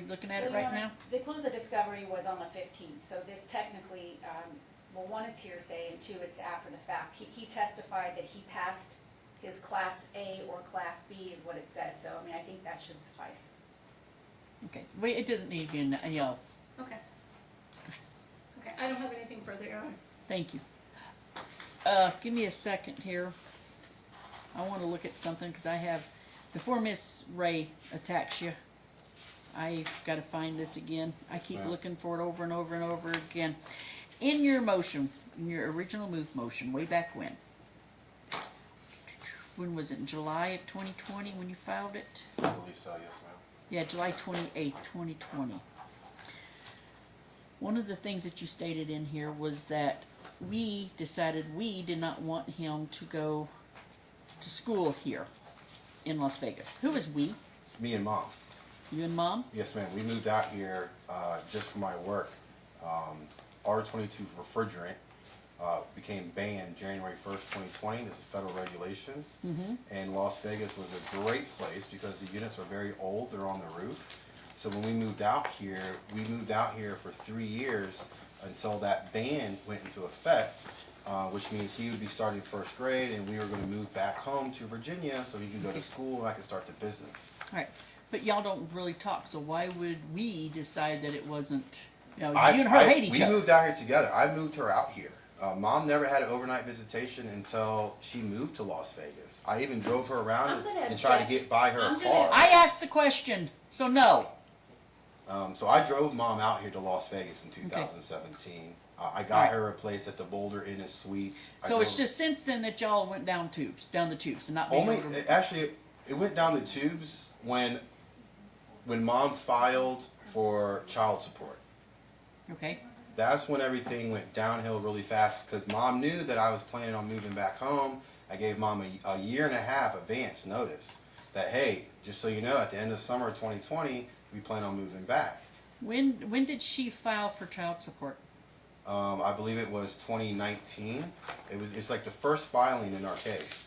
[SPEAKER 1] looking at it
[SPEAKER 5] Well, Your
[SPEAKER 1] right
[SPEAKER 5] Honor,
[SPEAKER 1] now?
[SPEAKER 5] The close of discovery was on the 15th, so this technically, well, one, it's hearsay, and two, it's after the fact. He testified that he passed his Class A or Class B is what it says, so, I mean, I think that should suffice.
[SPEAKER 1] Okay. Wait, it doesn't need to be in,
[SPEAKER 3] Okay. Okay, I don't have anything further, Your Honor.
[SPEAKER 1] Thank you. Give me a second here. I want to look at something because I have, before Miss Ray attacks you, I've got to find this again. I keep
[SPEAKER 4] ma'am.
[SPEAKER 1] looking for it over and over and over again. In your motion, in your original move motion, way back when was it? In July of 2020 when you filed it?
[SPEAKER 4] I believe so, yes, ma'am.
[SPEAKER 1] Yeah, July 28th, 2020. One of the things that you stated in here was that we decided we did not want him to go to school here in Las Vegas. Who was we?
[SPEAKER 4] Me and Mom.
[SPEAKER 1] You and Mom?
[SPEAKER 4] Yes, ma'am. We moved out here just for my work. R22 refrigerant became banned January 1st, 2020. This is federal regulations. And Las Vegas was a great place because the units are very old. They're on the roof. So when we moved out here for 3 years until that ban went into effect, which means he would be starting first grade and we were going to move back home to Virginia so he could go to school and I could start the business.
[SPEAKER 1] All right. But y'all don't really talk, so why would we decide that it wasn't, you know,
[SPEAKER 4] I-
[SPEAKER 1] you and her hate each
[SPEAKER 4] we
[SPEAKER 1] other?
[SPEAKER 4] moved out here together. I moved her out here. Mom never had an overnight visitation until she moved to Las Vegas. I even drove her
[SPEAKER 5] I'm
[SPEAKER 4] around
[SPEAKER 5] gonna
[SPEAKER 4] and tried to
[SPEAKER 5] object.
[SPEAKER 4] get by her
[SPEAKER 5] I'm
[SPEAKER 4] a
[SPEAKER 5] gonna-
[SPEAKER 4] car.
[SPEAKER 1] I asked the question, so no.
[SPEAKER 4] So I drove Mom out here to Las Vegas in 2017. I got
[SPEAKER 1] Alright.
[SPEAKER 4] her a place at the Boulder Inn and Suites. I
[SPEAKER 1] So it's
[SPEAKER 4] drove-
[SPEAKER 1] just since then that y'all went down the tubes, and not being
[SPEAKER 4] only
[SPEAKER 1] able to.
[SPEAKER 4] actually it went down the tubes when Mom filed for child support.
[SPEAKER 1] Okay.
[SPEAKER 4] That's when everything went downhill really fast because Mom knew that I was planning on moving back home. I gave Mom a year and a half advance notice that, hey, just so you know, at the end of summer of 2020, we plan on moving back.
[SPEAKER 1] When did she file for child support?
[SPEAKER 4] I believe it was 2019. It's like the first filing in our case.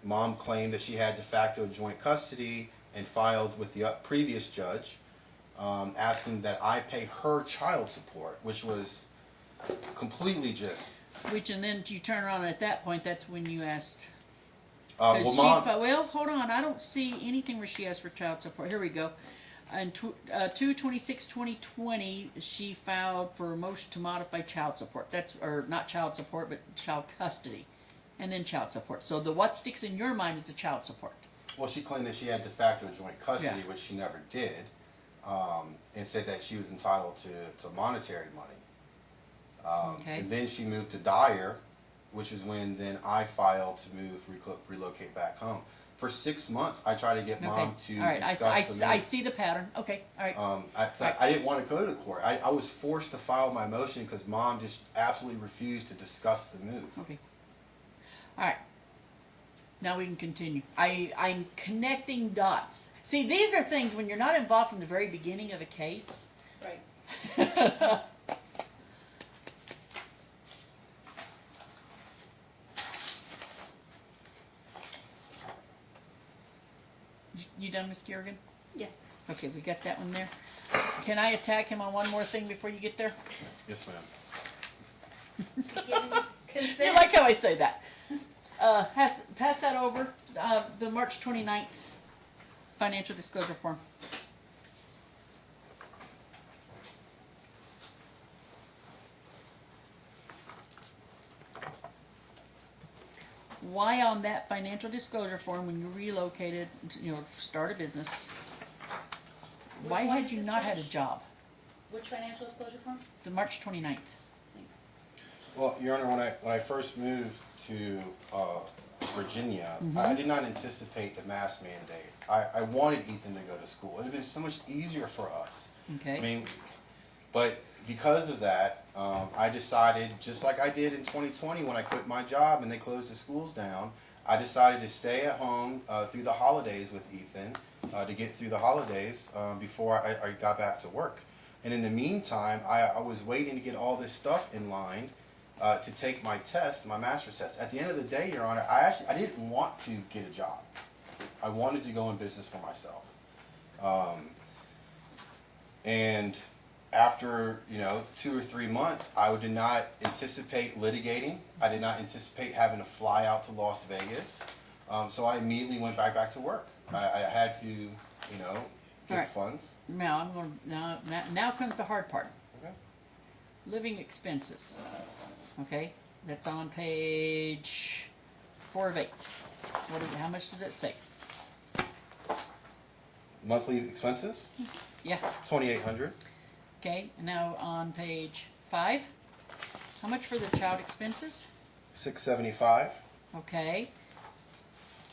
[SPEAKER 4] Mom claimed that she had de facto joint custody and filed with the previous judge, asking that I pay her child support, which was completely just.
[SPEAKER 1] Which, and then you turn around, and at that point, that's when you asked.
[SPEAKER 4] Well, Mom,
[SPEAKER 1] Well, hold on. I don't see anything where she asked for child support. Here we go. On 2/26/2020, she filed for a motion to modify child support. Or not child support, but child custody, and then child support. So what sticks in your mind is the child support.
[SPEAKER 4] well, she claimed that she had de facto joint custody,
[SPEAKER 1] Yeah.
[SPEAKER 4] which she never did, and said that she was entitled to monetary money.
[SPEAKER 1] Okay.
[SPEAKER 4] And then she moved to Dyer, which is when then I filed to relocate back home. For 6 months, I tried to get Mom to
[SPEAKER 1] All right.
[SPEAKER 4] discuss the
[SPEAKER 1] I
[SPEAKER 4] move.
[SPEAKER 1] see the pattern. Okay. All right.
[SPEAKER 4] I didn't want to go to the court. I was forced to file my motion because Mom just absolutely refused to discuss the move.
[SPEAKER 1] Okay. All right. Now we can continue. I'm connecting dots. See, these are things when you're not involved from the very beginning of a case.
[SPEAKER 5] Right.
[SPEAKER 1] You done, Miss Kerrigan?
[SPEAKER 5] Yes.
[SPEAKER 1] Okay, we got that one there. Can I attack him on one more thing before you get there?
[SPEAKER 4] Yes, ma'am.
[SPEAKER 5] Giving
[SPEAKER 1] You
[SPEAKER 5] consent.
[SPEAKER 1] like how I say that? Pass that over. The March 29th financial disclosure form. Why on that financial disclosure form when you relocated, start a business, why
[SPEAKER 5] Which one
[SPEAKER 1] had
[SPEAKER 5] is
[SPEAKER 1] you
[SPEAKER 5] this
[SPEAKER 1] not
[SPEAKER 5] from?
[SPEAKER 1] had a job?
[SPEAKER 5] Which financial disclosure form?
[SPEAKER 1] The March 29th.
[SPEAKER 5] Thanks.
[SPEAKER 4] Well, Your Honor, when I first moved to Virginia, I did not anticipate the mask mandate. I wanted Ethan to go to school. It would have been so much easier for us.
[SPEAKER 1] Okay.
[SPEAKER 4] I mean, but because of that, I decided, just like I did in 2020 when I quit my job and they closed the schools down, I decided to stay at home through the holidays with Ethan to get through the holidays before I got back to work. And in the meantime, I was waiting to get all this stuff in line to take my test, my master's test. At the end of the day, Your Honor, I didn't want to get a job. I wanted to go in business for myself. And after 2 or 3 months, I did not anticipate litigating. I did not anticipate having to fly out to Las Vegas. So I immediately went back to work. I had to, get
[SPEAKER 1] Alright.
[SPEAKER 4] funds.
[SPEAKER 1] Now I'm going. Now comes the hard part.
[SPEAKER 4] Okay.
[SPEAKER 1] Living expenses. Okay, that's on page 4 of 8. How much does it say?
[SPEAKER 4] Monthly expenses,
[SPEAKER 1] Yeah.
[SPEAKER 4] $2,800.
[SPEAKER 1] Okay, and now on page 5. How much for the child expenses?
[SPEAKER 4] $675.
[SPEAKER 1] Okay,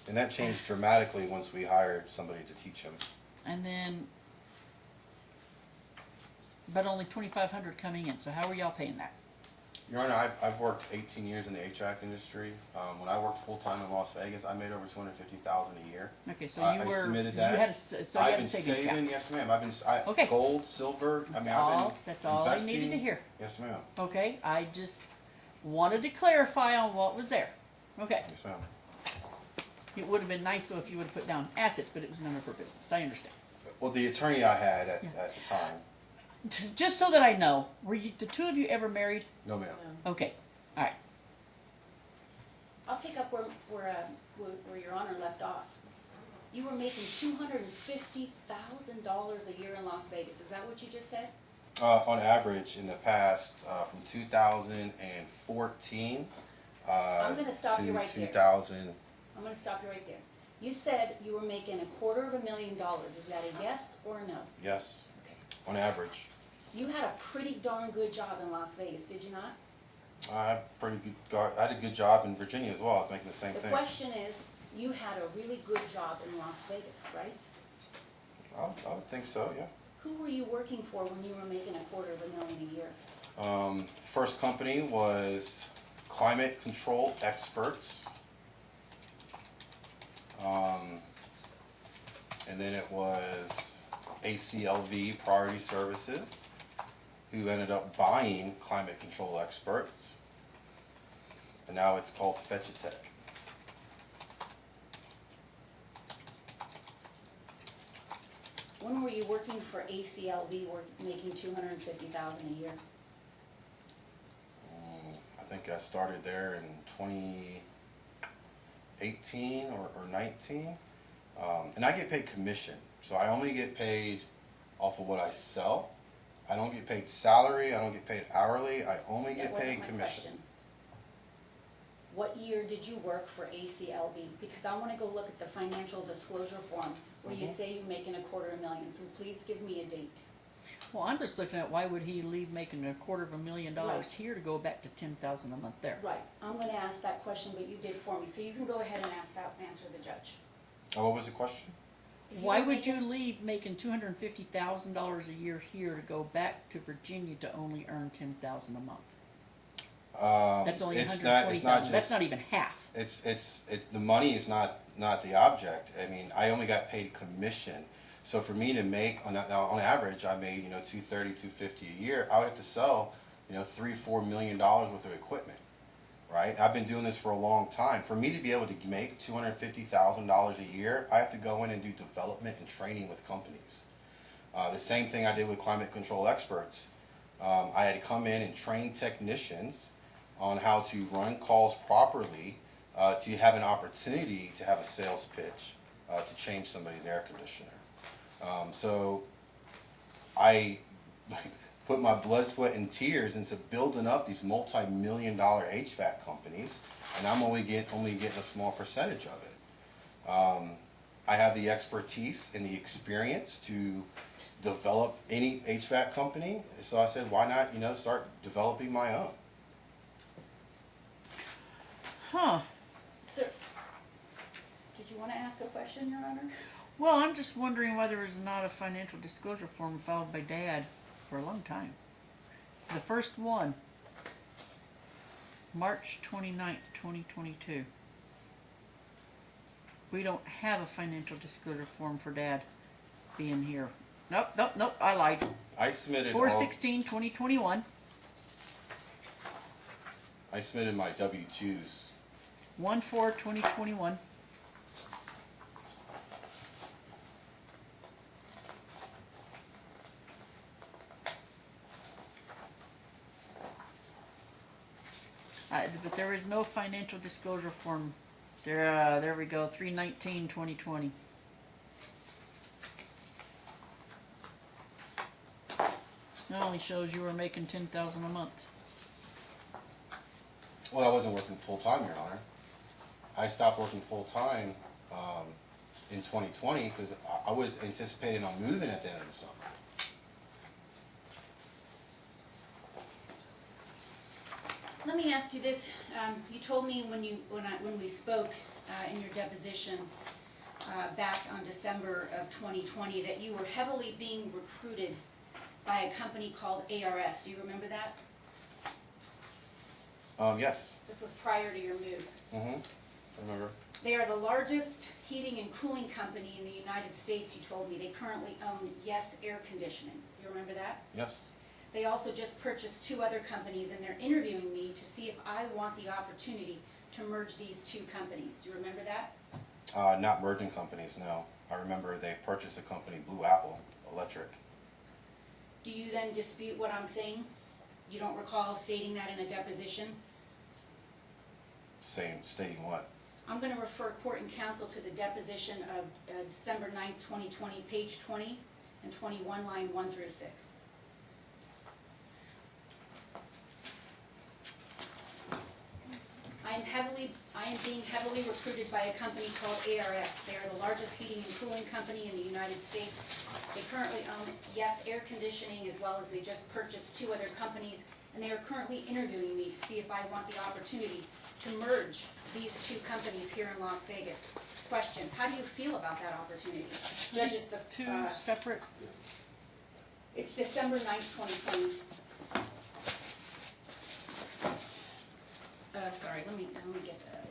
[SPEAKER 4] And that changed dramatically once we hired somebody to teach him.
[SPEAKER 1] and then, but only 2,500 coming in. So how are y'all paying that?
[SPEAKER 4] Your Honor, I've worked 18 years in the HVAC industry. When I worked full time in Las Vegas, I made over $250,000 a year.
[SPEAKER 1] Okay, so
[SPEAKER 4] I
[SPEAKER 1] you were
[SPEAKER 4] submitted
[SPEAKER 1] you
[SPEAKER 4] that.
[SPEAKER 1] had a so you
[SPEAKER 4] I've
[SPEAKER 1] had a
[SPEAKER 4] been
[SPEAKER 1] savings
[SPEAKER 4] saving,
[SPEAKER 1] account.
[SPEAKER 4] yes, ma'am.
[SPEAKER 1] Okay.
[SPEAKER 4] Gold, silver.
[SPEAKER 1] That's
[SPEAKER 4] I've
[SPEAKER 1] all.
[SPEAKER 4] been
[SPEAKER 1] That's all I
[SPEAKER 4] investing.
[SPEAKER 1] needed to hear.
[SPEAKER 4] Yes, ma'am.
[SPEAKER 1] Okay, I just wanted to clarify on what was there. Okay.
[SPEAKER 4] Yes, ma'am.
[SPEAKER 1] It would have been nice though if you would have put down assets, but it was none of her business. I understand.
[SPEAKER 4] Well, the attorney I had at the time,
[SPEAKER 1] Just so that I know, were you the two of you ever married?
[SPEAKER 4] no, ma'am.
[SPEAKER 1] Okay, all right.
[SPEAKER 5] I'll pick up where Your Honor left off. You were making $250,000 a year in Las Vegas. Is that what you just said?
[SPEAKER 4] On average, in the past, from 2014
[SPEAKER 5] I'm gonna stop you
[SPEAKER 4] to
[SPEAKER 5] right there.
[SPEAKER 4] 2000.
[SPEAKER 5] I'm going to stop you right there. You said you were making $250,000. Is that a yes or a no?
[SPEAKER 4] Yes,
[SPEAKER 5] Okay.
[SPEAKER 4] on average.
[SPEAKER 5] You had a pretty darn good job in Las Vegas, did you not?
[SPEAKER 4] I had I had a good job in Virginia as well. I was making the same
[SPEAKER 5] The
[SPEAKER 4] thing.
[SPEAKER 5] question is, you had a really good job in Las Vegas, right?
[SPEAKER 4] I would think so, yeah.
[SPEAKER 5] Who were you working for when you were making $250,000 a year?
[SPEAKER 4] The first company was Climate Control Experts. And then it was ACLV Priority Services, who ended up buying Climate Control Experts. And now it's called Fetchitech.
[SPEAKER 5] When were you working for ACLV, making $250,000 a year?
[SPEAKER 4] I think I started there in 2018 or 19. And I get paid commission, so I only get paid off of what I sell. I don't get paid salary, I don't get paid hourly, I only
[SPEAKER 5] That
[SPEAKER 4] get
[SPEAKER 5] wasn't
[SPEAKER 4] paid
[SPEAKER 5] my
[SPEAKER 4] commission.
[SPEAKER 5] question. What year did you work for ACLV? Because I want to go look at the financial disclosure form where you say you're making $250,000, so please give me a date.
[SPEAKER 1] Well, I'm just looking at why would he leave making $250,000
[SPEAKER 5] Right.
[SPEAKER 1] here to go back to $10,000 a month there?
[SPEAKER 5] Right, I'm going to ask that question, but you did for me, so you can go ahead and answer the judge.
[SPEAKER 4] Oh, what was the question?
[SPEAKER 5] If
[SPEAKER 1] Why
[SPEAKER 5] were
[SPEAKER 1] would you
[SPEAKER 5] making-
[SPEAKER 1] leave making $250,000 a year here to go back to Virginia to only earn $10,000 a month? That's only
[SPEAKER 4] it's
[SPEAKER 1] $120,000.
[SPEAKER 4] not
[SPEAKER 1] That's
[SPEAKER 4] just,
[SPEAKER 1] not even half.
[SPEAKER 4] the money is not the object. I mean, I only got paid commission. So for me to make, on average, I made, $230, $250 a year. I would have to sell, $3-4 million worth of equipment, right? I've been doing this for a long time. For me to be able to make $250,000 a year, I have to go in and do development and training with companies. The same thing I did with Climate Control Experts. I had to come in and train technicians on how to run calls properly, to have an opportunity to have a sales pitch, to change somebody's air conditioner. So I put my blood, sweat, and tears into building up these multi-million-dollar HVAC companies, and I'm only getting a small percentage of it. I have the expertise and the experience to develop any HVAC company, so I said, why not, start developing my own.
[SPEAKER 1] Huh.
[SPEAKER 5] Sir, did you want to ask a question, Your Honor?
[SPEAKER 1] Well, I'm just wondering why there was not a financial disclosure form filed by Dad for a long time. The first one, March 29th, 2022. We don't have a financial disclosure form for Dad being here. Nope, I lied.
[SPEAKER 4] I submitted
[SPEAKER 1] 4/16/2021.
[SPEAKER 4] I submitted my W-2s.
[SPEAKER 1] 1/4/2021. But there is no financial disclosure form. There we go. 3/19/2020. It only shows you were making $10,000 a month.
[SPEAKER 4] Well, I wasn't working full-time, Your Honor. I stopped working full-time in 2020 because I was anticipating on moving at the end of the summer.
[SPEAKER 5] Let me ask you this. You told me when we spoke in your deposition back on December of 2020 that you were heavily being recruited by a company called ARS. Do you remember that?
[SPEAKER 4] Yes.
[SPEAKER 5] This was prior to your move.
[SPEAKER 4] I remember.
[SPEAKER 5] They are the largest heating and cooling company in the United States, you told me. They currently own Yes Air Conditioning. You remember that?
[SPEAKER 4] Yes.
[SPEAKER 5] They also just purchased 2 other companies, and they're interviewing me to see if I want the opportunity to merge these 2 companies. Do you remember that?
[SPEAKER 4] Not merging companies, no. I remember they purchased a company, Blue Apple Electric.
[SPEAKER 5] Do you then dispute what I'm saying? You don't recall stating that in a deposition?
[SPEAKER 4] Stating what?
[SPEAKER 5] I'm gonna refer court and counsel to the deposition of December 9th, 2020, page 20 and 21, line 1 through 6. I am being heavily recruited by a company called ARS. They are the largest heating and cooling company in the United States. They currently own Yes Air Conditioning, as well as they just purchased 2 other companies, and they are currently interviewing me to see if I want the opportunity to merge these 2 companies here in Las Vegas. Question, how do you feel about that opportunity? Judge, it's the,
[SPEAKER 1] Two separate.
[SPEAKER 5] it's December 9th, 2020. Sorry, let me get that.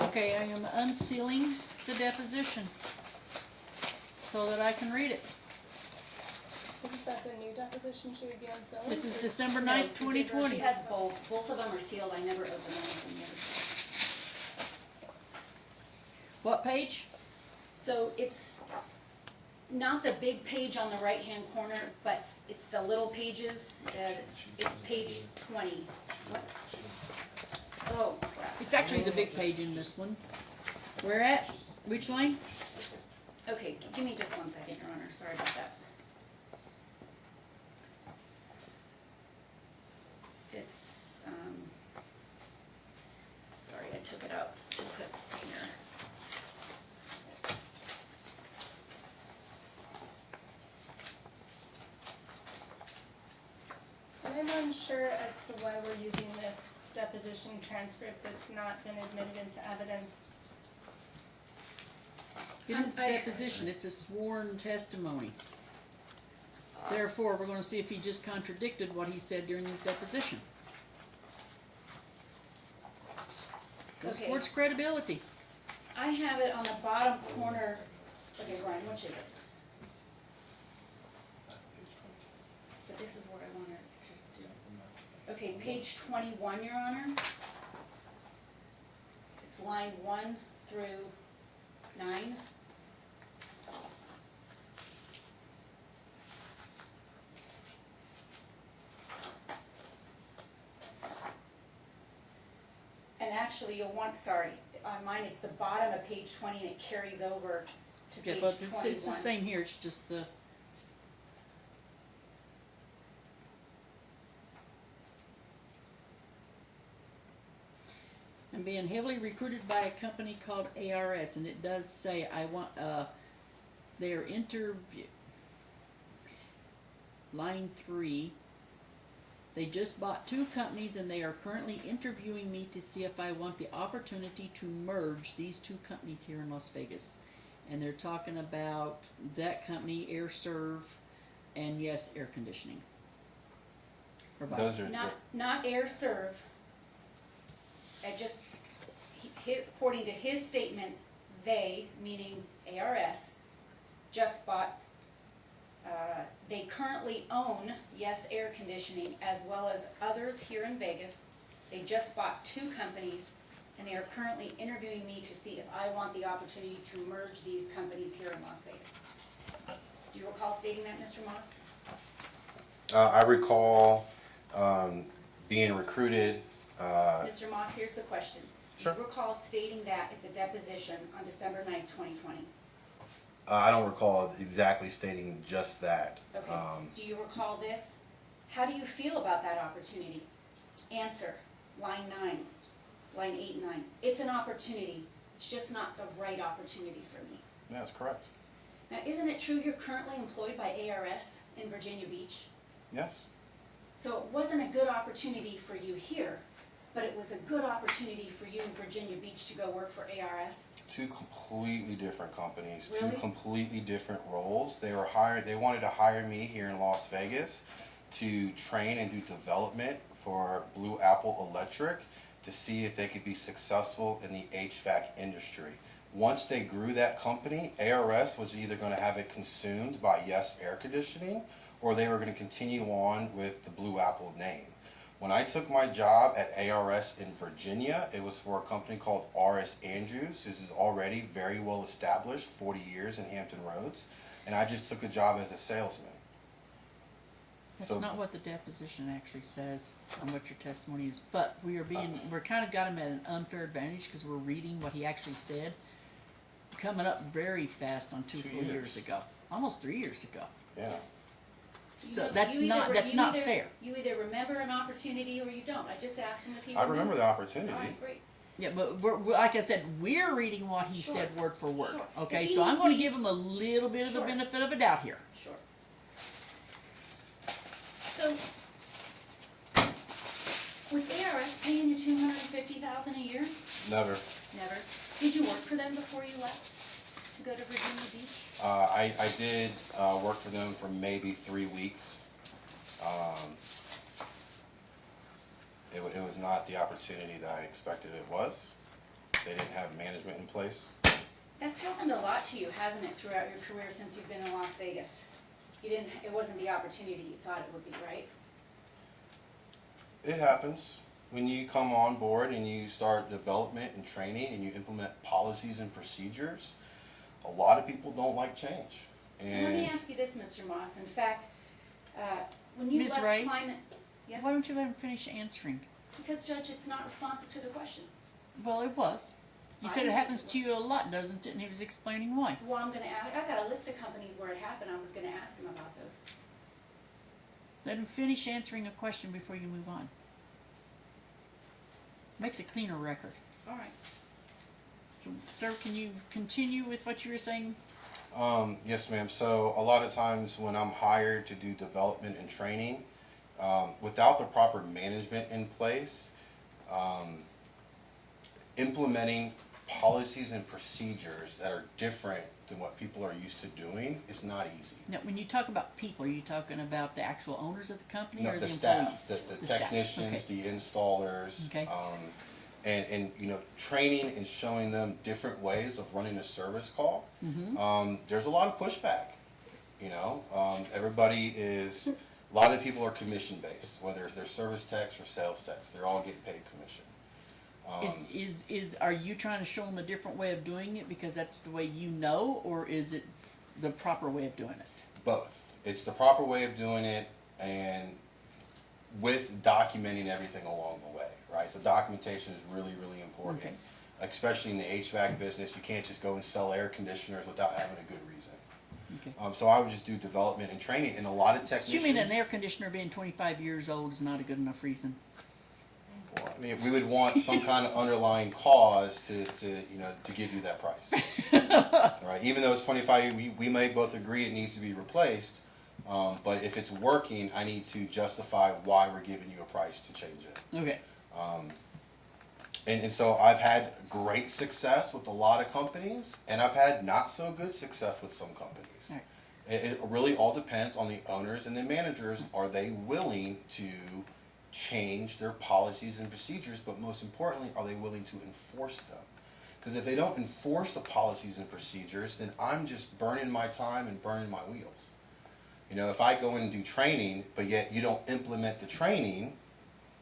[SPEAKER 1] Okay, I am unsealing the deposition so that I can read it.
[SPEAKER 3] Isn't that the new deposition she would be on selling?
[SPEAKER 1] This is December 9th,
[SPEAKER 5] She
[SPEAKER 1] 2020.
[SPEAKER 5] has both. Both of them are sealed. I never opened them yet.
[SPEAKER 1] What page?
[SPEAKER 5] So it's not the big page on the right-hand corner, but it's the little pages. It's page 20. What? Oh, crap.
[SPEAKER 1] It's actually the big page in this one. Where at? Which line?
[SPEAKER 5] Okay, give me just 1 second, Your Honor. Sorry about that. It's, sorry, I took it out to put here.
[SPEAKER 3] And I'm unsure as to why we're using this deposition transcript that's not been admitted into evidence.
[SPEAKER 1] It's a deposition. It's a sworn testimony. Therefore, we're going to see if he just contradicted what he said during his deposition. Goes
[SPEAKER 5] Okay.
[SPEAKER 1] towards credibility.
[SPEAKER 5] I have it on the bottom corner. Okay, Brian, what is it? But this is what I wanted to do. Okay, page 21, Your Honor. It's line 1 through 9. And actually, you'll want, sorry, on mine it's the bottom of page 20 and it carries over to
[SPEAKER 1] Yeah,
[SPEAKER 5] page
[SPEAKER 1] but
[SPEAKER 5] 21.
[SPEAKER 1] it's the same here. It's just the. I'm being heavily recruited by a company called ARS, and it does say I want their interview. Line 3. They just bought 2 companies, and they are currently interviewing me to see if I want the opportunity to merge these 2 companies here in Las Vegas. And they're talking about that company, AirServe, and Yes Air Conditioning. Or vice
[SPEAKER 4] Those are
[SPEAKER 5] Not AirServe. According to his statement, they, meaning ARS, just bought, they currently own Yes Air Conditioning as well as others here in Vegas. They just bought 2 companies, and they are currently interviewing me to see if I want the opportunity to merge these companies here in Las Vegas. Do you recall stating that, Mr. Moss?
[SPEAKER 4] I recall being recruited.
[SPEAKER 5] Mr. Moss, here's the question.
[SPEAKER 4] Sure.
[SPEAKER 5] Do you recall stating that at the deposition on December 9th, 2020?
[SPEAKER 4] I don't recall exactly stating just that.
[SPEAKER 5] Okay. Do you recall this? How do you feel about that opportunity? Answer, line 9, line 8 and 9. It's an opportunity. It's just not the right opportunity for me.
[SPEAKER 4] Yeah, that's correct.
[SPEAKER 5] Now, isn't it true you're currently employed by ARS in Virginia Beach?
[SPEAKER 4] Yes.
[SPEAKER 5] So it wasn't a good opportunity for you here, but it was a good opportunity for you in Virginia Beach to go work for ARS?
[SPEAKER 4] 2 completely different companies,
[SPEAKER 5] Really?
[SPEAKER 4] 2 completely different roles. They wanted to hire me here in Las Vegas to train and do development for Blue Apple Electric to see if they could be successful in the HVAC industry. Once they grew that company, ARS was either going to have it consumed by Yes Air Conditioning, or they were going to continue on with the Blue Apple name. When I took my job at ARS in Virginia, it was for a company called RS Andrews. This is already very well established, 40 years in Hampton Roads, and I just took a job as a salesman.
[SPEAKER 1] That's
[SPEAKER 4] So-
[SPEAKER 1] not what the deposition actually says on what your testimony is, but we're kind of got him at an unfair advantage because we're reading what he actually said. Coming up very fast on 2 full years ago, almost 3 years ago.
[SPEAKER 4] Yeah.
[SPEAKER 5] Yes.
[SPEAKER 1] So
[SPEAKER 5] You
[SPEAKER 1] that's
[SPEAKER 5] either-
[SPEAKER 1] not
[SPEAKER 5] you either-
[SPEAKER 1] fair.
[SPEAKER 5] You either remember an opportunity or you don't. I just asked him if he
[SPEAKER 4] I remember the
[SPEAKER 5] All
[SPEAKER 4] opportunity.
[SPEAKER 5] right, great.
[SPEAKER 1] Yeah, but like I said, we're reading what he
[SPEAKER 5] Sure.
[SPEAKER 1] said word for word.
[SPEAKER 5] Sure.
[SPEAKER 1] Okay,
[SPEAKER 5] If he
[SPEAKER 1] so I'm
[SPEAKER 5] needs
[SPEAKER 1] going to
[SPEAKER 5] to-
[SPEAKER 1] give him a little bit of the
[SPEAKER 5] Sure.
[SPEAKER 1] benefit of a doubt here.
[SPEAKER 5] Sure. So, was ARS paying you $250,000 a year?
[SPEAKER 4] Never.
[SPEAKER 5] Never. Did you work for them before you left to go to Virginia Beach?
[SPEAKER 4] I did work for them for maybe 3 weeks. It was not the opportunity that I expected it was. They didn't have management in place.
[SPEAKER 5] That's happened a lot to you, hasn't it, throughout your career since you've been in Las Vegas? It wasn't the opportunity you thought it would be, right?
[SPEAKER 4] It happens. When you come on board and you start development and training and you implement policies and procedures, a lot of people don't like change.
[SPEAKER 5] And let me
[SPEAKER 4] And
[SPEAKER 5] ask you this, Mr. Moss. In fact, when you
[SPEAKER 1] Ms.
[SPEAKER 5] left
[SPEAKER 1] Wright?
[SPEAKER 5] Climate... Yes?
[SPEAKER 1] Why don't you let him finish answering?
[SPEAKER 5] Because, Judge, it's not responsive to the question.
[SPEAKER 1] Well, it was. You
[SPEAKER 5] I
[SPEAKER 1] said it
[SPEAKER 5] know
[SPEAKER 1] happens
[SPEAKER 5] it
[SPEAKER 1] to
[SPEAKER 5] was.
[SPEAKER 1] you a lot, doesn't it? And he was explaining why.
[SPEAKER 5] Well, I'm gonna ask, I got a list of companies where it happened. I was gonna ask him about those.
[SPEAKER 1] Let him finish answering a question before you move on. Makes a cleaner record.
[SPEAKER 5] All right.
[SPEAKER 1] So, sir, can you continue with what you were saying?
[SPEAKER 4] yes, ma'am. So a lot of times when I'm hired to do development and training, without the proper management in place, implementing policies and procedures that are different than what people are used to doing is not easy.
[SPEAKER 1] Now, when you talk about people, are you talking about the actual owners of the company
[SPEAKER 4] No,
[SPEAKER 1] or
[SPEAKER 4] the
[SPEAKER 1] the
[SPEAKER 4] staff,
[SPEAKER 1] employees?
[SPEAKER 4] the
[SPEAKER 1] staff,
[SPEAKER 4] technicians,
[SPEAKER 1] okay.
[SPEAKER 4] the installers,
[SPEAKER 1] Okay.
[SPEAKER 4] And you know, training and showing them different ways of running a service call. There's a lot of pushback. You know, everybody is. A lot of people are commission based, whether they're service techs or sales techs. They're all getting paid commission.
[SPEAKER 1] Are you trying to show them a different way of doing it because that's the way you know, or is it the proper way of doing it?
[SPEAKER 4] Both. It's the proper way of doing it, and with documenting everything along the way, right? So documentation is really, really important,
[SPEAKER 1] Okay.
[SPEAKER 4] especially in the HVAC business. You can't just go and sell air conditioners without having a good reason.
[SPEAKER 1] Okay.
[SPEAKER 4] So I would just do development and training, and a lot of
[SPEAKER 1] So
[SPEAKER 4] technicians.
[SPEAKER 1] you mean an air conditioner being 25 years old is not a good enough reason?
[SPEAKER 4] Well, I mean, we would want some kind of underlying cause to you know, to give you that price. All right, even though it's 25, we may both agree it needs to be replaced, but if it's working, I need to justify why we're giving you a price to change it.
[SPEAKER 1] Okay.
[SPEAKER 4] And so I've had great success with a lot of companies, and I've had not so good success with some companies.
[SPEAKER 1] Right.
[SPEAKER 4] It really all depends on the owners and the managers. Are they willing to change their policies and procedures, but most importantly, are they willing to enforce them? Because if they don't enforce the policies and procedures, then I'm just burning my time and burning my wheels. You know, if I go in and do training, but yet you don't implement the training,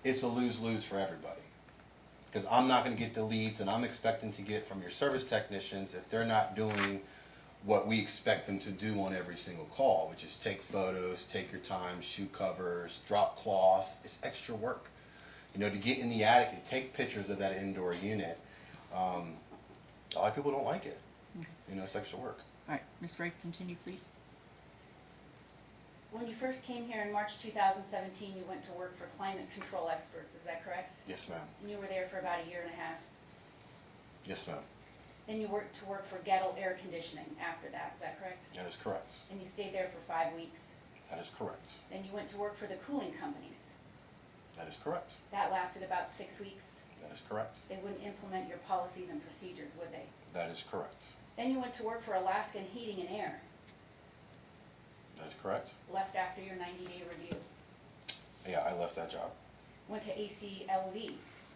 [SPEAKER 4] it's a lose-lose for everybody. Because I'm not going to get the leads that I'm expecting to get from your service technicians if they're not doing what we expect them to do on every single call, which is take photos, take your time, shoe covers, drop cloths. It's extra work. You know, to get in the attic and take pictures of that indoor unit, a lot of people don't like it. You know, it's extra work.
[SPEAKER 1] All right, Ms. Wright, continue, please.
[SPEAKER 5] When you first came here in March 2017, you went to work for Climate Control Experts, is that correct?
[SPEAKER 4] Yes, ma'am.
[SPEAKER 5] And you were there for about a year and a half.
[SPEAKER 4] Yes, ma'am.
[SPEAKER 5] Then you worked to work for Gettle Air Conditioning after that, is that correct?
[SPEAKER 4] That is correct.
[SPEAKER 5] And you stayed there for 5 weeks.
[SPEAKER 4] That is correct.
[SPEAKER 5] Then you went to work for the cooling companies.
[SPEAKER 4] That is correct.
[SPEAKER 5] That lasted about 6 weeks.
[SPEAKER 4] That is correct.
[SPEAKER 5] They wouldn't implement your policies and procedures, would they?
[SPEAKER 4] That is correct.
[SPEAKER 5] Then you went to work for Alaskan Heating and Air.
[SPEAKER 4] That is correct.
[SPEAKER 5] Left after your 90-day review.
[SPEAKER 4] Yeah, I left that job.
[SPEAKER 5] Went to ACLV.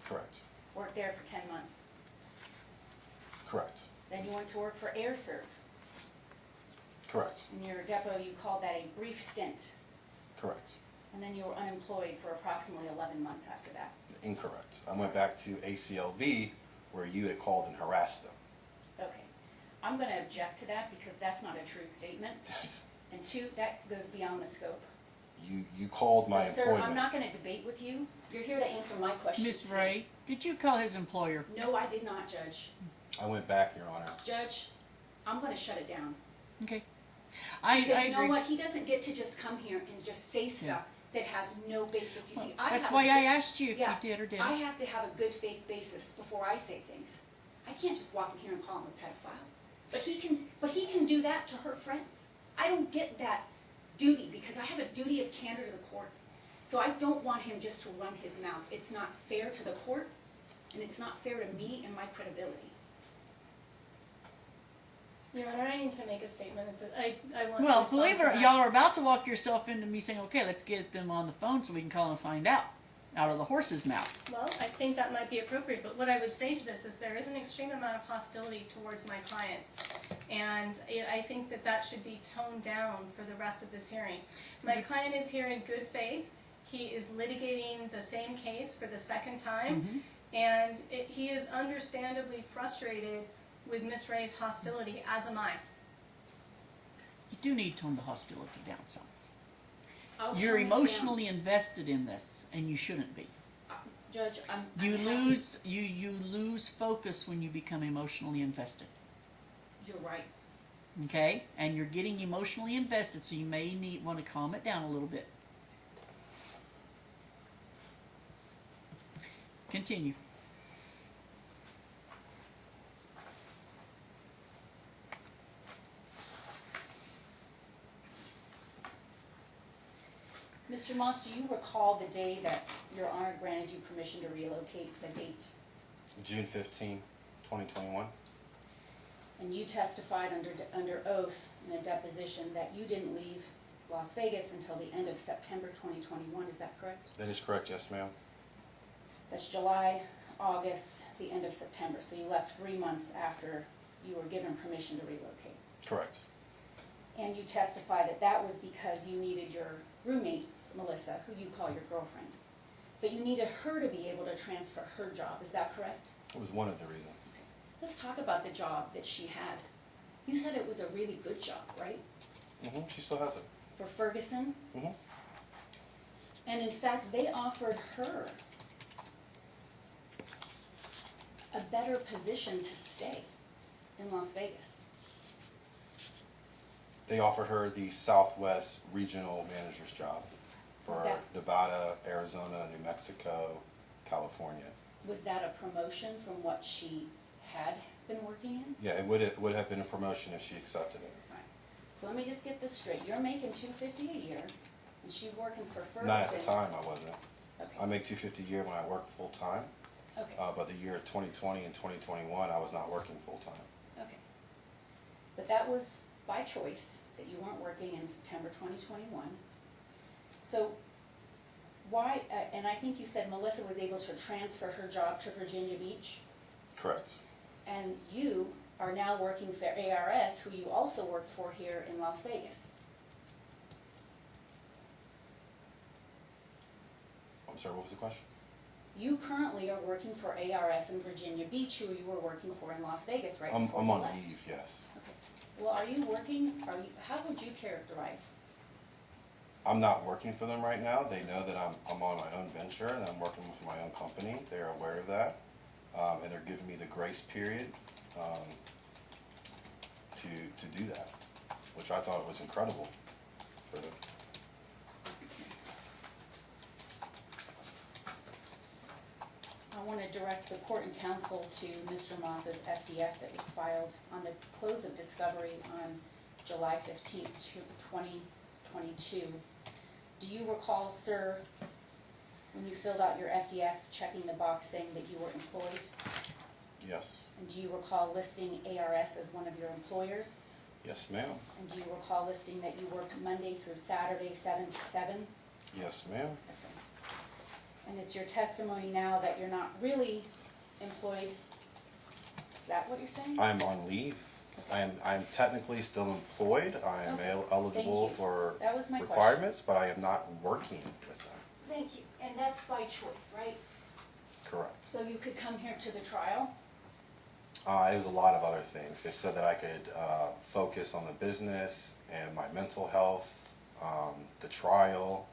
[SPEAKER 4] Correct.
[SPEAKER 5] Worked there for 10 months.
[SPEAKER 4] Correct.
[SPEAKER 5] Then you went to work for AirServe.
[SPEAKER 4] Correct.
[SPEAKER 5] In your depot, you called that a brief stint.
[SPEAKER 4] Correct.
[SPEAKER 5] And then you were unemployed for approximately 11 months after that.
[SPEAKER 4] Incorrect. I went back to ACLV where you had called and harassed them.
[SPEAKER 5] Okay. I'm going to object to that because that's not a true statement. And two, that goes beyond the scope.
[SPEAKER 4] You called my
[SPEAKER 5] So, sir,
[SPEAKER 4] employment.
[SPEAKER 5] I'm not going to debate with you. You're here to answer my questions.
[SPEAKER 1] Miss Ray, did you call his employer?
[SPEAKER 5] No, I did not, Judge.
[SPEAKER 4] I went back, Your Honor.
[SPEAKER 5] Judge, I'm going to shut it down.
[SPEAKER 1] Okay. I
[SPEAKER 5] Because you know
[SPEAKER 1] agree.
[SPEAKER 5] what? He doesn't get to just come here and just say stuff that has no basis. You see, I
[SPEAKER 1] That's
[SPEAKER 5] have
[SPEAKER 1] why
[SPEAKER 5] a
[SPEAKER 1] I
[SPEAKER 5] good-
[SPEAKER 1] asked you if
[SPEAKER 5] yeah,
[SPEAKER 1] you did or
[SPEAKER 5] I
[SPEAKER 1] didn't.
[SPEAKER 5] have to have a good faith basis before I say things. I can't just walk in here and call him a pedophile. But he can do that to her friends. I don't get that duty because I have a duty of candor to the court. So I don't want him just to run his mouth. It's not fair to the court, and it's not fair to me and my credibility.
[SPEAKER 3] Your Honor, I need to make a statement. I want to
[SPEAKER 1] Well,
[SPEAKER 3] respond
[SPEAKER 1] believe
[SPEAKER 3] to
[SPEAKER 1] it,
[SPEAKER 3] that.
[SPEAKER 1] y'all are about to walk yourself into me saying, okay, let's get them on the phone so we can call and find out of the horse's mouth.
[SPEAKER 3] Well, I think that might be appropriate, but what I would say to this is there is an extreme amount of hostility towards my client. And I think that that should be toned down for the rest of this hearing. My client is here in good faith. He is litigating the same case for the second time. And he is understandably frustrated with Miss Ray's hostility, as am I.
[SPEAKER 1] You do need to tone the hostility down some.
[SPEAKER 5] I'll
[SPEAKER 1] You're
[SPEAKER 5] tone it down.
[SPEAKER 1] emotionally invested in this, and you shouldn't be.
[SPEAKER 5] Judge, I'm
[SPEAKER 1] You
[SPEAKER 5] happy.
[SPEAKER 1] lose focus when you become emotionally invested.
[SPEAKER 5] You're right.
[SPEAKER 1] Okay? And you're getting emotionally invested, so you may want to calm it down a little bit. Continue.
[SPEAKER 5] Mr. Moss, do you recall the day that Your Honor granted you permission to relocate, the date?
[SPEAKER 4] June 15, 2021.
[SPEAKER 5] And you testified under oath in a deposition that you didn't leave Las Vegas until the end of September 2021, is that correct?
[SPEAKER 4] That is correct, yes, ma'am.
[SPEAKER 5] That's July, August, the end of September, so you left 3 months after you were given permission to relocate.
[SPEAKER 4] Correct.
[SPEAKER 5] And you testified that that was because you needed your roommate, Melissa, who you call your girlfriend. But you needed her to be able to transfer her job, is that correct?
[SPEAKER 4] It was one of the reasons.
[SPEAKER 5] Let's talk about the job that she had. You said it was a really good job, right?
[SPEAKER 4] She still has it.
[SPEAKER 5] For Ferguson?
[SPEAKER 4] Mhm.
[SPEAKER 5] And in fact, they offered her a better position to stay in Las Vegas.
[SPEAKER 4] They offered her the Southwest Regional Manager's job for
[SPEAKER 5] that-
[SPEAKER 4] Nevada, Arizona, New Mexico, California.
[SPEAKER 5] Was that a promotion from what she had been working in?
[SPEAKER 4] Yeah, it would have been a promotion if she accepted it.
[SPEAKER 5] Right. So let me just get this straight. You're making $250 a year, and she's working for Ferguson.
[SPEAKER 4] Not at the time, I wasn't.
[SPEAKER 5] Okay.
[SPEAKER 4] I make $250 a year when I work full time.
[SPEAKER 5] Okay.
[SPEAKER 4] But the year 2020 and 2021, I was not working full time.
[SPEAKER 5] Okay. But that was by choice, that you weren't working in September 2021. So why, and I think you said Melissa was able to transfer her job to Virginia Beach,
[SPEAKER 4] Correct.
[SPEAKER 5] and you are now working for ARS, who you also worked for here in Las Vegas.
[SPEAKER 4] I'm sorry, what was the question?
[SPEAKER 5] You currently are working for ARS in Virginia Beach, who you were working for in Las Vegas, right?
[SPEAKER 4] I'm
[SPEAKER 5] before you
[SPEAKER 4] on
[SPEAKER 5] left.
[SPEAKER 4] leave, yes.
[SPEAKER 5] Okay. Well, are you working, how would you characterize?
[SPEAKER 4] I'm not working for them right now. They know that I'm on my own venture and I'm working with my own company. They're aware of that. And they're giving me the grace period to do that, which I thought was incredible for them.
[SPEAKER 5] I want to direct the court and counsel to Mr. Moss's FDF that was filed on the close of discovery on July 15th, 2022. Do you recall, sir, when you filled out your FDF, checking the box saying that you were employed?
[SPEAKER 4] Yes.
[SPEAKER 5] And do you recall listing ARS as one of your employers?
[SPEAKER 4] Yes, ma'am.
[SPEAKER 5] And do you recall listing that you worked Monday through Saturday, 7 to 7?
[SPEAKER 4] Yes, ma'am.
[SPEAKER 5] And it's your testimony now that you're not really employed? Is that what you're saying?
[SPEAKER 4] I'm on leave.
[SPEAKER 5] Okay.
[SPEAKER 4] I'm technically still employed. I am
[SPEAKER 5] Okay.
[SPEAKER 4] eligible
[SPEAKER 5] Thank you.
[SPEAKER 4] for
[SPEAKER 5] That was my question.
[SPEAKER 4] requirements, but I am not working with them.
[SPEAKER 5] Thank you, and that's by choice, right?
[SPEAKER 4] Correct.
[SPEAKER 5] So you could come here to the trial?
[SPEAKER 4] It was a lot of other things. They said that I could focus on the business and my mental health, the trial,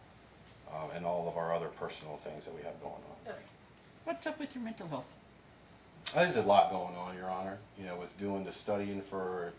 [SPEAKER 4] and all of our other personal things that we have going on.
[SPEAKER 5] Okay.
[SPEAKER 1] What's up with your mental health?
[SPEAKER 4] There's a lot going on, Your Honor. You know, with doing the studying for